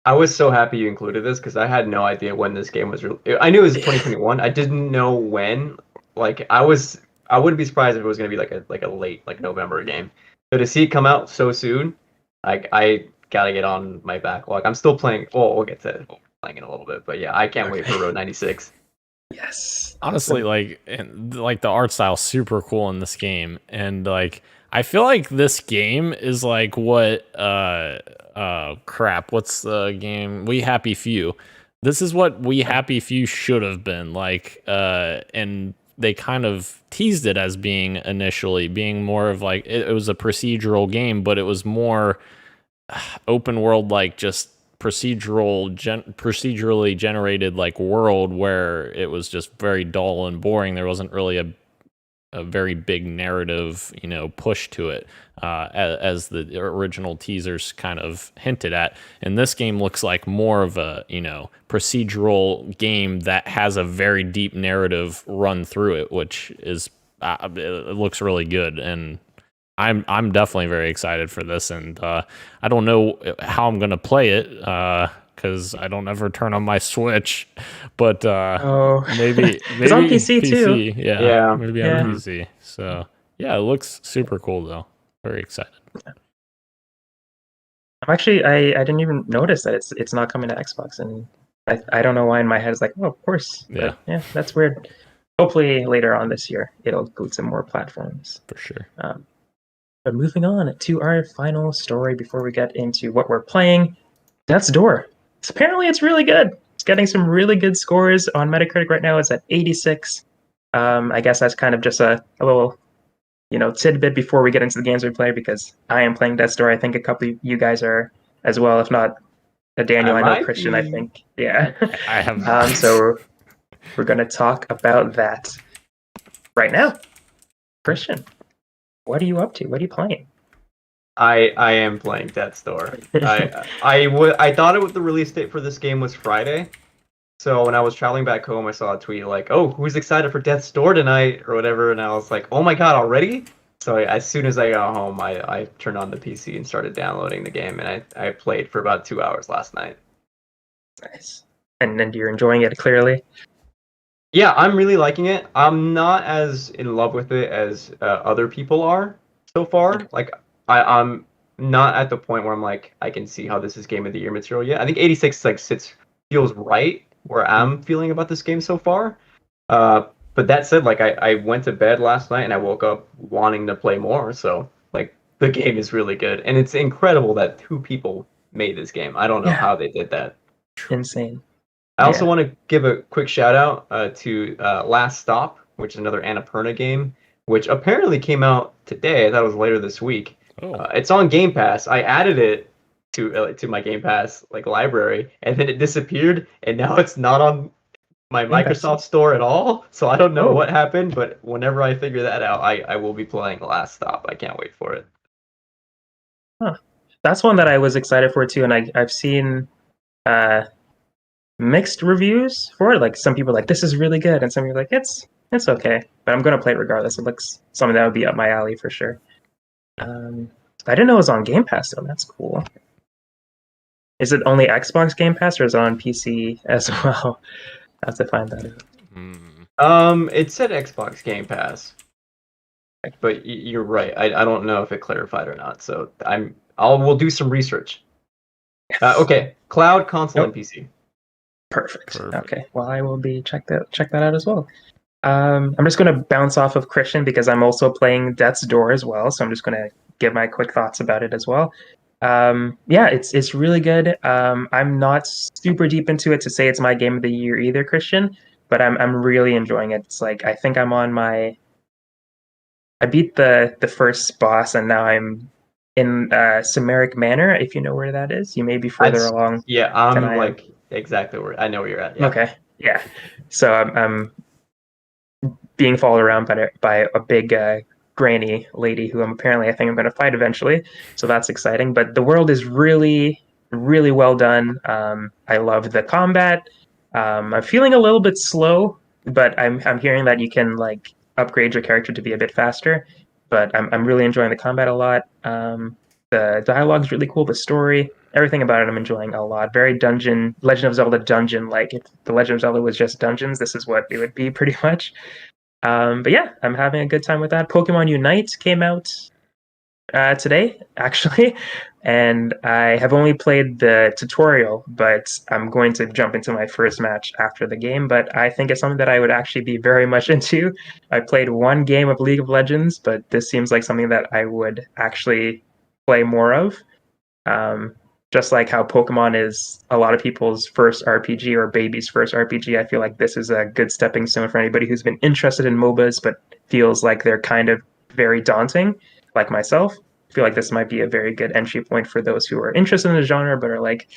I was so happy you included this because I had no idea when this game was. I knew it was 2021. I didn't know when. Like I wouldn't be surprised if it was going to be like a late like November game. So to see it come out so soon, like I gotta get on my backlog. I'm still playing. Well, we'll get to playing in a little bit, but yeah, I can't wait for Road 96. Yes. Honestly, like the art style super cool in this game, and like I feel like this game is like what what's the game? We Happy Few. This is what We Happy Few should have been like, and they kind of teased it as being initially being more of like it was a procedural game, but it was more open world, like just procedurally generated like world where it was just very dull and boring. There wasn't really a very big narrative, push to it, as the original teasers kind of hinted at. And this game looks like more of a, procedural game that has a very deep narrative run through it, which is, it looks really good. And I'm definitely very excited for this. And I don't know how I'm going to play it, because I don't ever turn on my Switch, but maybe it's on PC too. Yeah, maybe on PC. So yeah, it looks super cool though. Very excited. Actually, I didn't even notice that it's not coming to Xbox, and I don't know why in my head it's like, oh, of course. But, yeah, that's weird. Hopefully later on this year it'll go to more platforms for sure. But moving on to our final story before we get into what we're playing, Death's Door. Apparently it's really good. It's getting some really good scores on Metacritic right now. It's at 86. I guess that's kind of just a little, tidbit before we get into the games we play, because I am playing Death's Door. I think a couple of you guys are as well, if not Daniel. I know Christian, I think. Yeah. I have. So we're going to talk about that right now. Christian, what are you up to? What are you playing? I am playing Death's Door. I thought the release date for this game was Friday. So when I was traveling back home, I saw a tweet like, "Oh, who's excited for Death's Door tonight?" or whatever, and I was like, "Oh my god, already?" So as soon as I got home, I turned on the PC and started downloading the game, and I played for about 2 hours last night. Nice. And then you're enjoying it clearly? Yeah, I'm really liking it. I'm not as in love with it as other people are so far. Like, I'm not at the point where I'm like, I can see how this is Game of the Year material yet. I think 86 feels right where I'm feeling about this game so far. But that said, like, I went to bed last night and I woke up wanting to play more. So, like, the game is really good. And it's incredible that 2 people made this game. I don't know how they did that. Insane. I also want to give a quick shout out to Last Stop, which is another Annapurna game, which apparently came out today. I thought it was later this week. Oh. It's on Game Pass. I added it to my Game Pass library, and then it disappeared, and now it's not on my Microsoft Store at all. So I don't know what happened, but whenever I figure that out, I will be playing Last Stop. I can't wait for it. Huh. That's one that I was excited for too, and I've seen mixed reviews for it. Like some people are like, this is really good, and some people are like, it's okay, but I'm gonna play it regardless. It looks something that would be up my alley for sure. I didn't know it was on Game Pass though. That's cool. Is it only Xbox Game Pass or is it on PC as well? I have to find that out. It said Xbox Game Pass, but you're right. I don't know if it clarified or not. So we'll do some research. Yes. Okay, cloud, console, and PC. Perfect. Okay. Well, I will be check that out as well. I'm just going to bounce off of Christian because I'm also playing Death's Door as well. So I'm just going to give my quick thoughts about it as well. Yeah, it's really good. I'm not super deep into it to say it's my game of the year either, Christian, but I'm really enjoying it. It's like I think I'm on I beat the first boss and now I'm in Summeric Manor, if you know where that is. You may be further along. Yeah, I'm like exactly where I know where you're at. Yeah. Okay. Yeah. So I'm being followed around by a big granny lady who I think I'm going to fight eventually. So that's exciting. But the world is really, really well done. I love the combat. I'm feeling a little bit slow, but I'm hearing that you can like upgrade your character to be a bit faster. But I'm really enjoying the combat a lot. The dialogue's really cool. The story, everything about it, I'm enjoying a lot. Very Legend of Zelda dungeon. Like if the Legend of Zelda was just dungeons, this is what it would be pretty much. But yeah, I'm having a good time with that. Pokemon Unite came out today, actually, and I have only played the tutorial, but I'm going to jump into my first match after the game. But I think it's something that I would actually be very much into. I played one game of League of Legends, but this seems like something that I would actually play more of. Um, just like how Pokemon is a lot of people's first RPG or baby's first RPG, I feel like this is a good stepping stone for anybody who's been interested in MOBAs but feels like they're kind of very daunting, like myself. I feel like this might be a very good entry point for those who are interested in the genre but are like,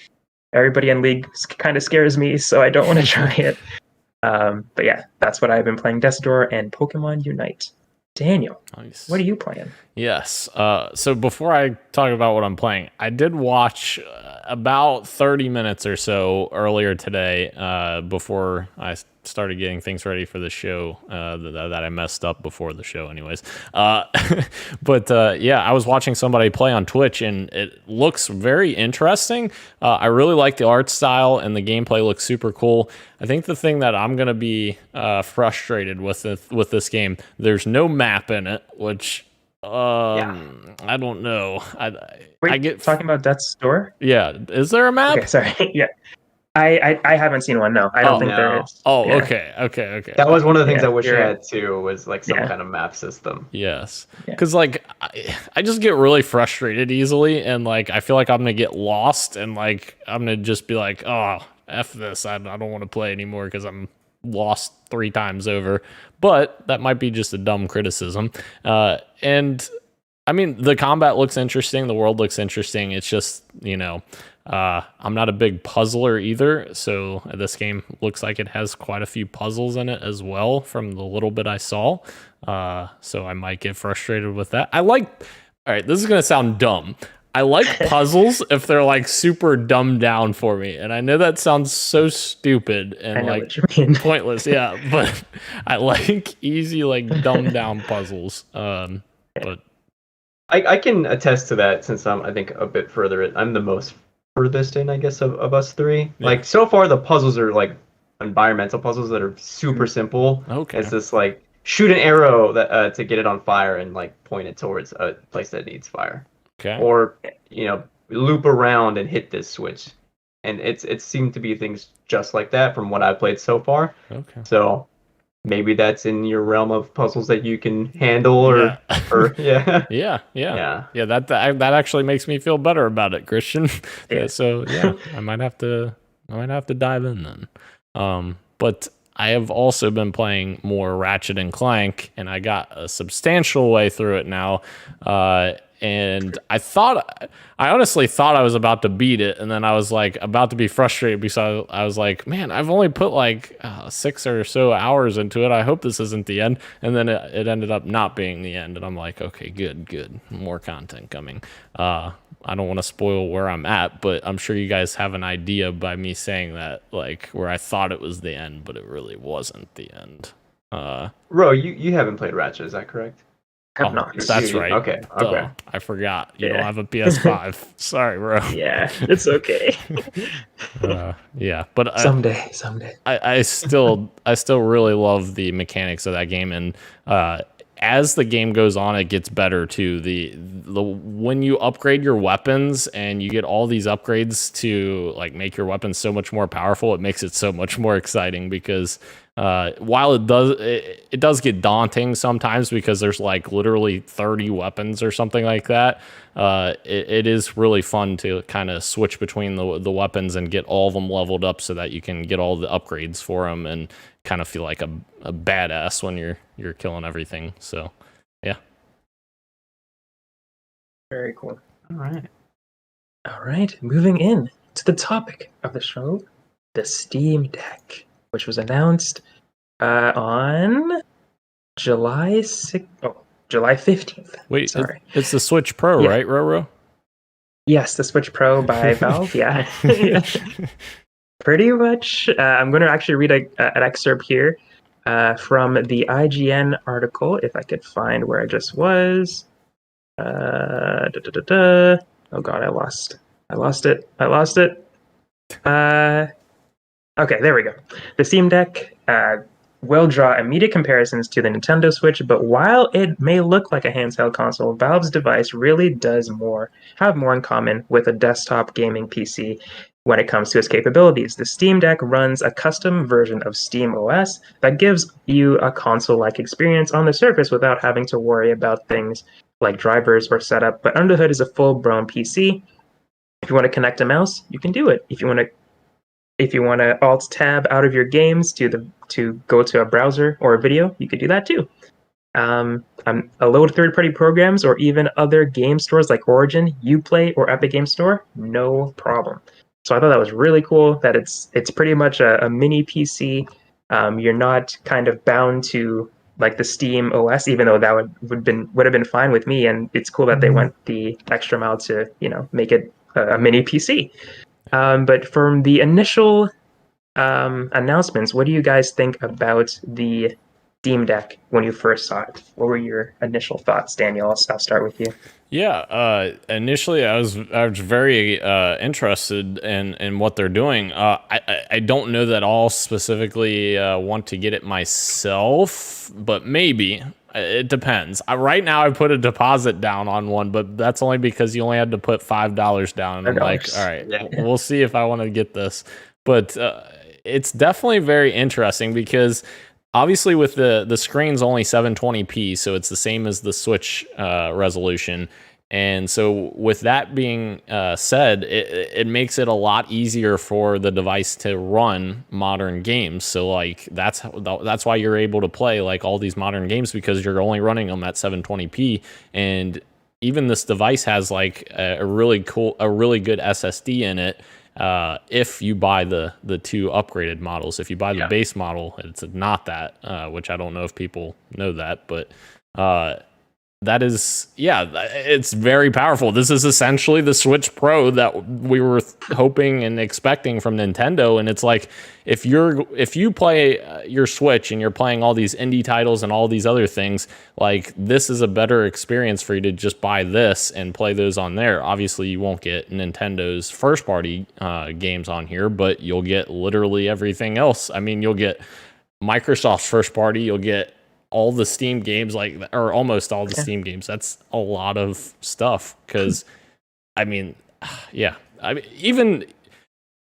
everybody in League kind of scares me, so I don't want to try it. But yeah, that's what I've been playing, Death's and Pokemon Unite. Daniel, Nice. What are you playing? Yes. So before I talk about what I'm playing, I did watch about 30 minutes or so earlier today before I started getting things ready for the show that I messed up before the show anyways. But yeah, I was watching somebody play on Twitch and it looks very interesting. I really like the art style and the gameplay looks super cool. I think the thing that I'm going to be frustrated with this game, there's no map in it, which I don't know. Wait, I get talking about Death's Door? Yeah, is there a map? Okay, sorry. Yeah. I haven't seen one. No, I don't think there is. Oh, Yeah. okay. That was one of the things Yeah, I wish you're I right. had too, was like some kind of map system. Yes, Yeah. because like I just get really frustrated easily, and like I feel like I'm gonna get lost, and like I'm gonna just be like, oh, F this, I don't want to play anymore because I'm lost 3 times over. But that might be just a dumb criticism. And I mean, the combat looks interesting, the world looks interesting. It's just, I'm not a big puzzler either, so this game looks like it has quite a few puzzles in it as well from the little bit I saw. So I might get frustrated with that. All right, this is going to sound dumb. I like puzzles if they're like super dumbed down for me. And I know that sounds so stupid and like pointless. Yeah, but I like easy, like dumbed down puzzles. But I can attest to that since I'm, I think, a bit further. I'm the most furthest in, I guess, of us three. Yeah. Like, so far, the puzzles are like environmental puzzles that are super simple. Okay. It's just like shoot an arrow that to get it on fire and like point it towards a place that needs fire. Okay. Or, loop around and hit this switch. And it seemed to be things just like that from what I've played so far. Okay. So maybe that's in your realm of puzzles that you can handle or yeah. Yeah. That actually makes me feel better about it, Christian. Yeah. So yeah, I might have to dive in then. But I have also been playing more Ratchet and Clank, and I got a substantial way through it now. And I honestly thought I was about to beat it, and then I was like about to be frustrated because I was like, man, I've only put like 6 or so hours into it. I hope this isn't the end. And then it ended up not being the end, and I'm like, okay, good, more content coming. I don't want to spoil where I'm at, but I'm sure you guys have an idea by me saying that, like where I thought it was the end, but it really wasn't the end. Ro, you haven't played Ratchet, is that correct? Have not. That's right. Okay. Duh, I forgot. You don't have a PS5. Sorry, bro. Yeah, it's okay. Yeah, but Someday. I still really love the mechanics of that game, and as the game goes on, it gets better too. The when you upgrade your weapons and you get all these upgrades to like make your weapons so much more powerful, it makes it so much more exciting because while it does get daunting sometimes because there's like literally 30 weapons or something like that. It is really fun to kind of switch between the weapons and get all of them leveled up so that you can get all the upgrades for them and kind of feel like a badass when you're killing everything. So yeah. Very cool. All right, moving in to the topic of the show, the Steam Deck, which was announced on July 6th. Oh, July 15th. Wait, sorry. it's the Switch Pro, Yeah. right, Roro? Yes, the Switch Pro by Valve. Yeah. Pretty much. I'm going to actually read an excerpt here from the IGN article, if I could find where I just was. Oh God, I lost it. Okay, there we go. The Steam Deck will draw immediate comparisons to the Nintendo Switch, but while it may look like a handheld console, Valve's device really does have more in common with a desktop gaming PC when it comes to its capabilities. The Steam Deck runs a custom version of Steam OS that gives you a console-like experience on the surface without having to worry about things like drivers or setup, but under the hood is a full-blown PC. If you want to connect a mouse, you can do it. If you want to alt tab out of your games to go to a browser or a video, you could do that too. A load third-party programs or even other game stores like Origin, Uplay, or Epic Game Store, no problem. So I thought that was really cool that it's pretty much a mini PC. You're not kind of bound to like the Steam OS, even though that would have been fine with me. And it's cool that they went the extra mile to make it a mini PC. But from the initial announcements, what do you guys think about the Steam Deck when you first saw it? What were your initial thoughts, Daniel? I'll start with you. Yeah, initially I was very interested in what they're doing. I don't know that I'll specifically want to get it myself, but maybe. It depends. Right now I put a deposit down on one, but that's only because you only had to put $5 down. And I'm like, all right, we'll see if I want to get this. But it's definitely very interesting because obviously with the screen's only 720p, so it's the same as the Switch resolution. And so with that being said, it makes it a lot easier for the device to run modern games. So like that's why you're able to play like all these modern games, because you're only running them at 720p. And even this device has like a really good SSD in it. If you buy the two upgraded models. If you buy the base model, it's not that, which I don't know if people know that, but that is, it's very powerful. This is essentially the Switch Pro that we were hoping and expecting from Nintendo. And it's like, if you play your Switch and you're playing all these indie titles and all these other things, like this is a better experience for you to just buy this and play those on there. Obviously, you won't get Nintendo's first party games on here, but you'll get literally everything else. I mean, you'll get Microsoft's first party, you'll get all the Steam games, or almost all the Steam games. That's a lot of stuff. Because, even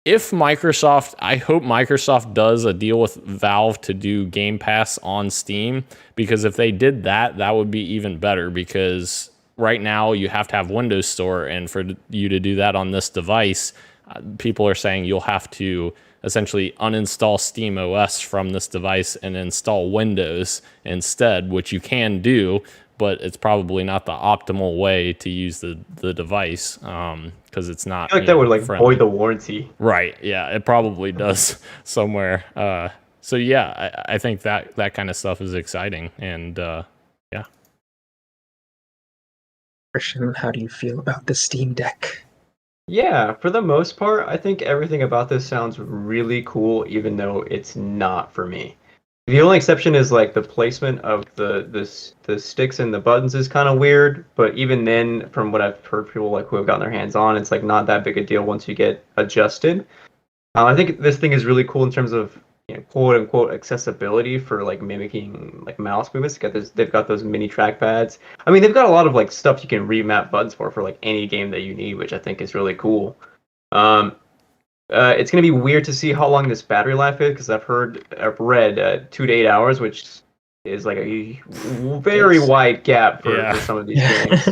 if Microsoft, I hope Microsoft does a deal with Valve to do Game Pass on Steam. Because if they did that, that would be even better. Because right now you have to have Windows Store, and for you to do that on this device, people are saying you'll have to essentially uninstall Steam OS from this device and install Windows instead, which you can do, but it's probably not the optimal way to use the device because it's not. I feel like that would void the warranty. Right. Yeah, it probably does somewhere. So yeah, I think that kind of stuff is exciting, and yeah. Christian, how do you feel about the Steam Deck? Yeah, for the most part, I think everything about this sounds really cool, even though it's not for me. The only exception is like the placement of the sticks and the buttons is kind of weird, but even then, from what I've heard people who have gotten their hands on, it's like not that big a deal once you get adjusted. I think this thing is really cool in terms of quote unquote accessibility for mimicking mouse movements. They've got those mini trackpads. I mean, they've got a lot of stuff you can remap buttons for any game that you need, which I think is really cool. It's gonna be weird to see how long this battery life is, because I've read 2 to 8 hours, which is like a very wide gap for some of these games.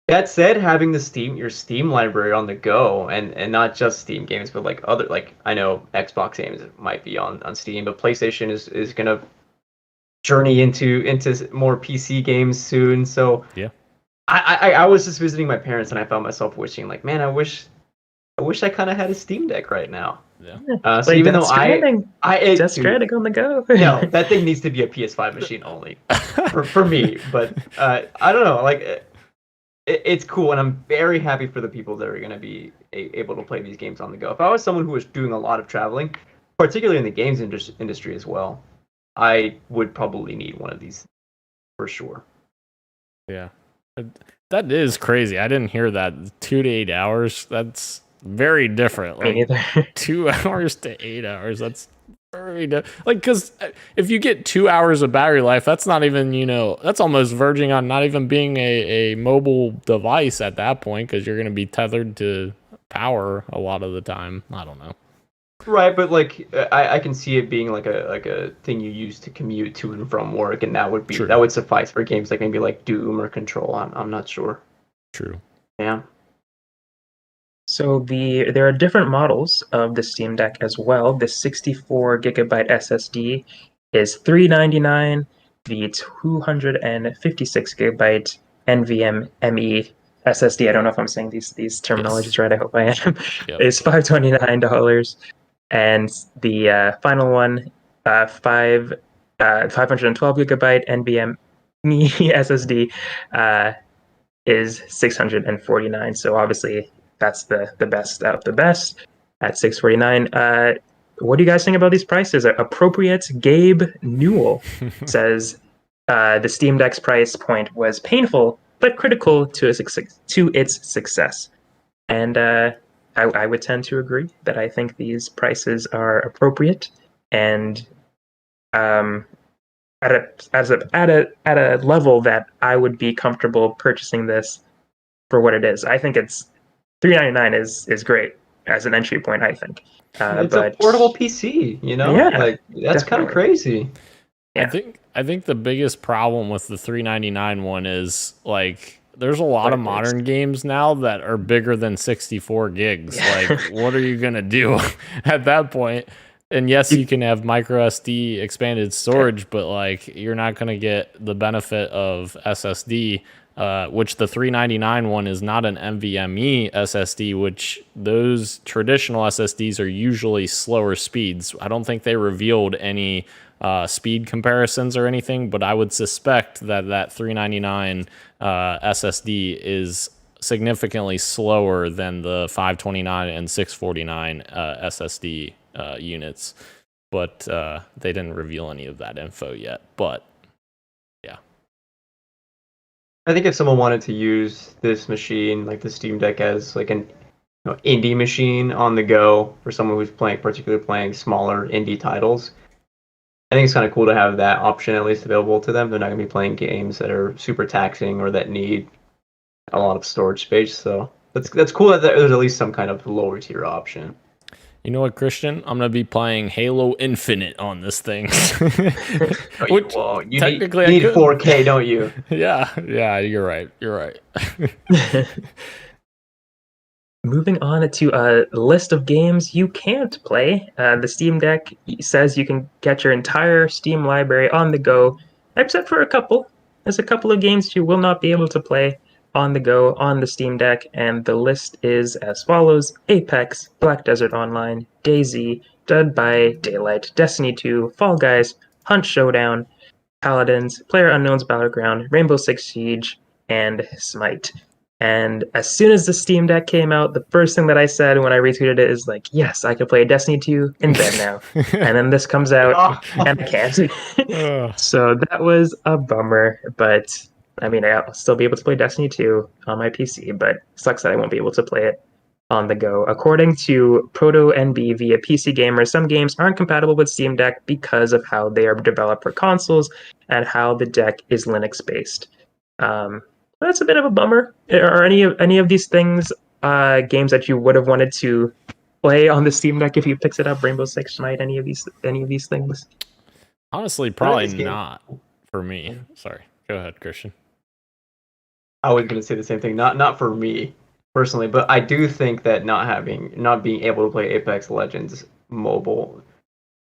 That said, having your Steam library on the go, and not just Steam games, but other I know Xbox games might be on Steam, but PlayStation is gonna journey into more PC games soon. So yeah, I was just visiting my parents, and I found myself wishing man, I wish I kind of had a Steam Deck right now. Yeah. So even though Death dude, Stranding on the go. no, that thing needs to be a PS5 machine only for me. But I don't know, like it's cool, and I'm very happy for the people that are going to be able to play these games on the go. If I was someone who was doing a lot of traveling, particularly in the games industry as well, I would probably need one of these for sure. Yeah. That is crazy. I didn't hear that. 2 to 8 hours. That's very different. Me neither. 2 hours to 8 hours. That's very like, because if you get 2 hours of battery life, that's not even, that's almost verging on not even being a mobile device at that point, because you're going to be tethered to power a lot of the time. I don't know. Right, but like I can see it being like a thing you use to commute to and from work, and that would suffice for games like maybe like Doom or Control. I'm not sure. True. Yeah. So there are different models of the Steam Deck as well. The 64 gigabyte SSD is $399. The 256 gigabyte NVMe SSD, I don't know if I'm saying these terminologies right. I hope I am. Yep. Is $529. And the final one, 512 gigabyte NVMe SSD, is $649. So obviously that's the best out of the best at $649. What do you guys think about these prices? Appropriate Gabe Newell says the Steam Deck's price point was painful but critical to its success. And I would tend to agree that I think these prices are appropriate and at a level that I would be comfortable purchasing this for what it is. I think it's $399 is great as an entry point, I think. It's a portable PC, Yeah, like that's kind of crazy. Yeah. I think the biggest problem with the $399 one is like there's a lot of modern games now that are bigger than 64 gigs. Like, what are you gonna do at that point? And yes, you can have micro SD expanded storage, but like you're not gonna get the benefit of SSD, which the $399 one is not an NVMe SSD, which those traditional SSDs are usually slower speeds. I don't think they revealed any speed comparisons or anything, but I would suspect that $399 SSD is significantly slower than the 529 and 649 SSD units, but they didn't reveal any of that info yet. But yeah, I think if someone wanted to use this machine, like the Steam Deck, as like an indie machine on the go for someone who's particularly playing smaller indie titles, I think it's kind of cool to have that option at least available to them. They're not going to be playing games that are super taxing or that need a lot of storage space. So that's cool that there's at least some kind of lower tier option. You know what, Christian? I'm going to be playing Halo Infinite on this thing. Which, you technically need 4K, don't you? Yeah, you're right. Moving on to a list of games you can't play. The Steam Deck says you can get your entire Steam library on the go, except for a couple. There's a couple of games you will not be able to play on the go on the Steam Deck, and the list is as follows: Apex, Black Desert Online, DayZ, Dead by Daylight, Destiny 2, Fall Guys, Hunt Showdown, Paladins, PlayerUnknown's Battleground, Rainbow Six Siege, and Smite. And as soon as the Steam Deck came out, the first thing that I said when I retweeted it is like, yes, I can play Destiny 2 in bed now. And then this comes out and I can't. So that was a bummer. But I mean, I'll still be able to play Destiny 2 on my PC, but it sucks that I won't be able to play it on the go. According to ProtoNB via PC Gamer, some games aren't compatible with Steam Deck because of how they are developed for consoles and how the deck is Linux-based. That's a bit of a bummer. Are any of these things games that you would have wanted to play on the Steam Deck if you picked it up? Rainbow Six, Smite, any of these things? Honestly, probably not for me. Sorry, go ahead, Christian. I was going to say the same thing. Not for me personally, but I do think that not being able to play Apex Legends mobile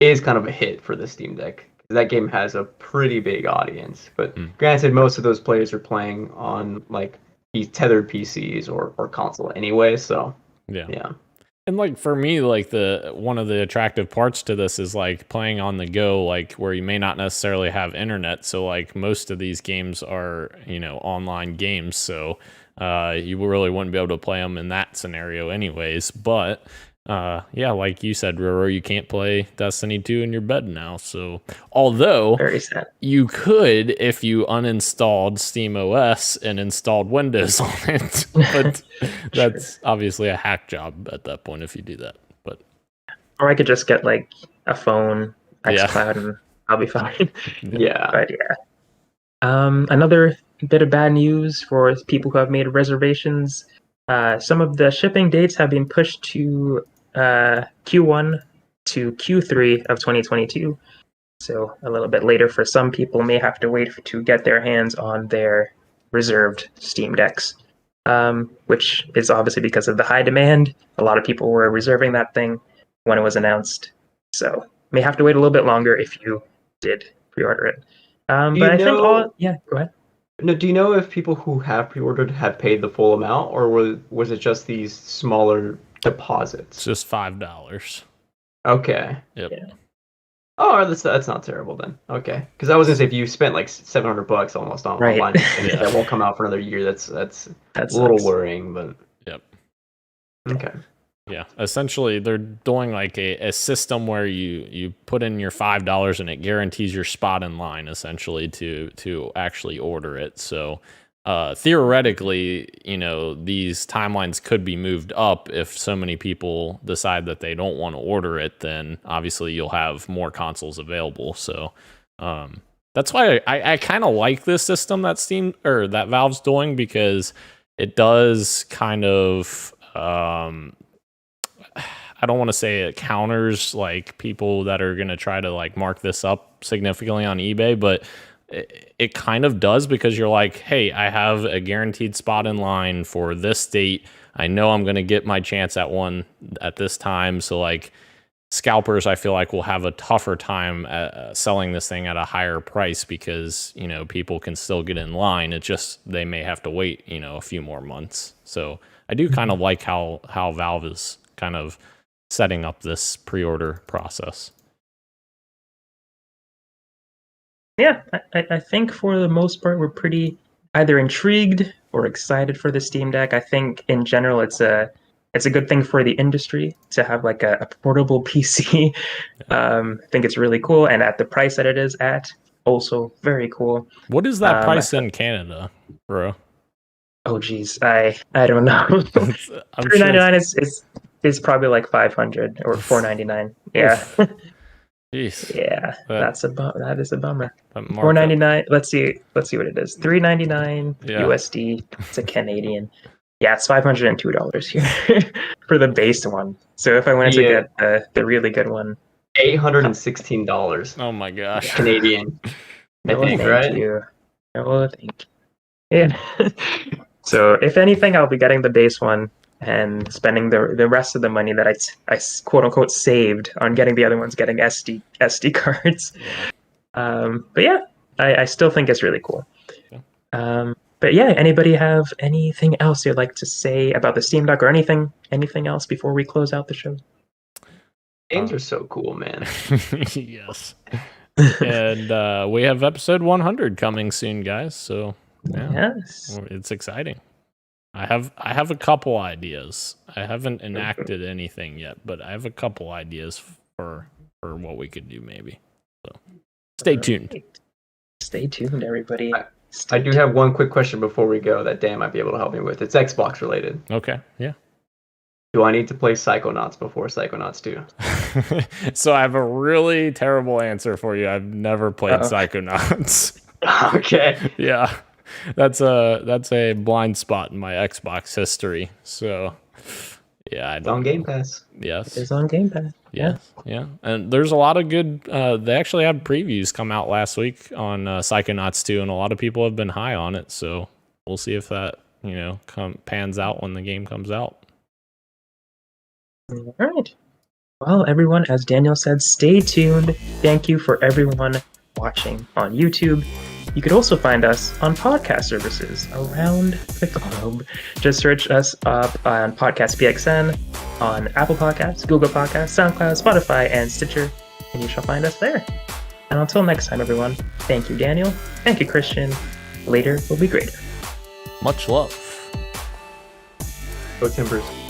is kind of a hit for the Steam Deck. That game has a pretty big audience, but granted, most of those players are playing on like these tethered PCs or console anyway. So yeah. And like for me, like one of the attractive parts to this is like playing on the go, like where you may not necessarily have internet. So like most of these games are, online games. So you really wouldn't be able to play them in that scenario anyways. But yeah, like you said, Roro, you can't play Destiny 2 in your bed now. So although Very sad. you could if you uninstalled SteamOS and installed Windows on it. But that's obviously a hack job at that point if you do that. But Or I could just get like a phone, Yeah. xCloud, and I'll be fine. Yeah. But yeah. Another bit of bad news for people who have made reservations. Some of the shipping dates have been pushed to Q1 to Q3 of 2022. So a little bit later for some people may have to wait to get their hands on their reserved Steam Decks, which is obviously because of the high demand. A lot of people were reserving that thing when it was announced. So may have to wait a little bit longer if you did pre-order it. But I think yeah, go ahead. No, do you know if people who have pre-ordered have paid the full amount, or was it just these smaller deposits? it's just $5. Okay. Yep. Yeah. Oh, that's not terrible then. Okay, because I was gonna say if you spent like $700 almost on Right. online, Yeah. that won't come out for another year. That's That a little sucks. worrying, but Yep. okay. Yeah, essentially they're doing like a system where you put in your $5 and it guarantees your spot in line essentially to actually order it. So theoretically, these timelines could be moved up if so many people decide that they don't want to order it. Then obviously you'll have more consoles available. So that's why I kind of like this system that that Valve's doing, because it does kind of I don't want to say it counters like people that are going to try to like mark this up significantly on eBay, but it kind of does, because you're like, hey, I have a guaranteed spot in line for this date. I know I'm going to get my chance at one at this time. So like scalpers, I feel like will have a tougher time selling this thing at a higher price because, people can still get in line. It just, they may have to wait, a few more months. So I do kind of like how Valve is kind of setting up this pre-order process. Yeah, I think for the most part we're pretty either intrigued or excited for the Steam Deck. I think in general it's a good thing for the industry to have like a portable PC. I think it's really cool, and at the price that it is at, also very cool. What is that price in Canada, bro? Oh geez, I don't know. $399 is probably like 500 or $499. Yeah. Jeez. Yeah, that is a bummer. $4.99. $4.99. Let's see what it is. $3.99 USD to Canadian. Yeah, it's $502 here for the base one. So if I wanted to get the really good one, $816. Oh my gosh. Canadian. I think, thank right? you. Oh, thank you. Yeah. So if anything, I'll be getting the base one and spending the rest of the money that I quote unquote saved on getting the other ones, getting SD cards. But yeah, I still think it's really cool. But yeah, anybody have anything else you'd like to say about the Steam Deck or anything else before we close out the show? Games are so cool, man. Yes. And we have episode 100 coming soon, guys. So yeah, yes, it's exciting. I have a couple ideas. I haven't enacted anything yet, but I have a couple ideas for what we could do maybe. So stay tuned. Stay tuned, everybody. I do have one quick question before we go that Dan might be able to help me with. It's Xbox related. Okay, yeah. Do I need to play Psychonauts before Psychonauts 2? So I have a really terrible answer for you. I've never played Psychonauts. Okay. Yeah. That's a blind spot in my Xbox history. So yeah, It's on Game Pass. Yes. It's on Game Pass. Yeah. And there's a lot of good they actually had previews come out last week on Psychonauts 2, and a lot of people have been high on it, so we'll see if that, pans out when the game comes out. All right. Well, everyone, as Daniel said, stay tuned. Thank you for everyone watching on YouTube. You could also find us on podcast services around the globe. Just search us up on Podcast PXN, on Apple Podcasts, Google Podcasts, SoundCloud, Spotify, and Stitcher, and you shall find us there. And until next time, everyone, thank you, Daniel. Thank you, Christian. Later will be greater. Much love. Go Timbers.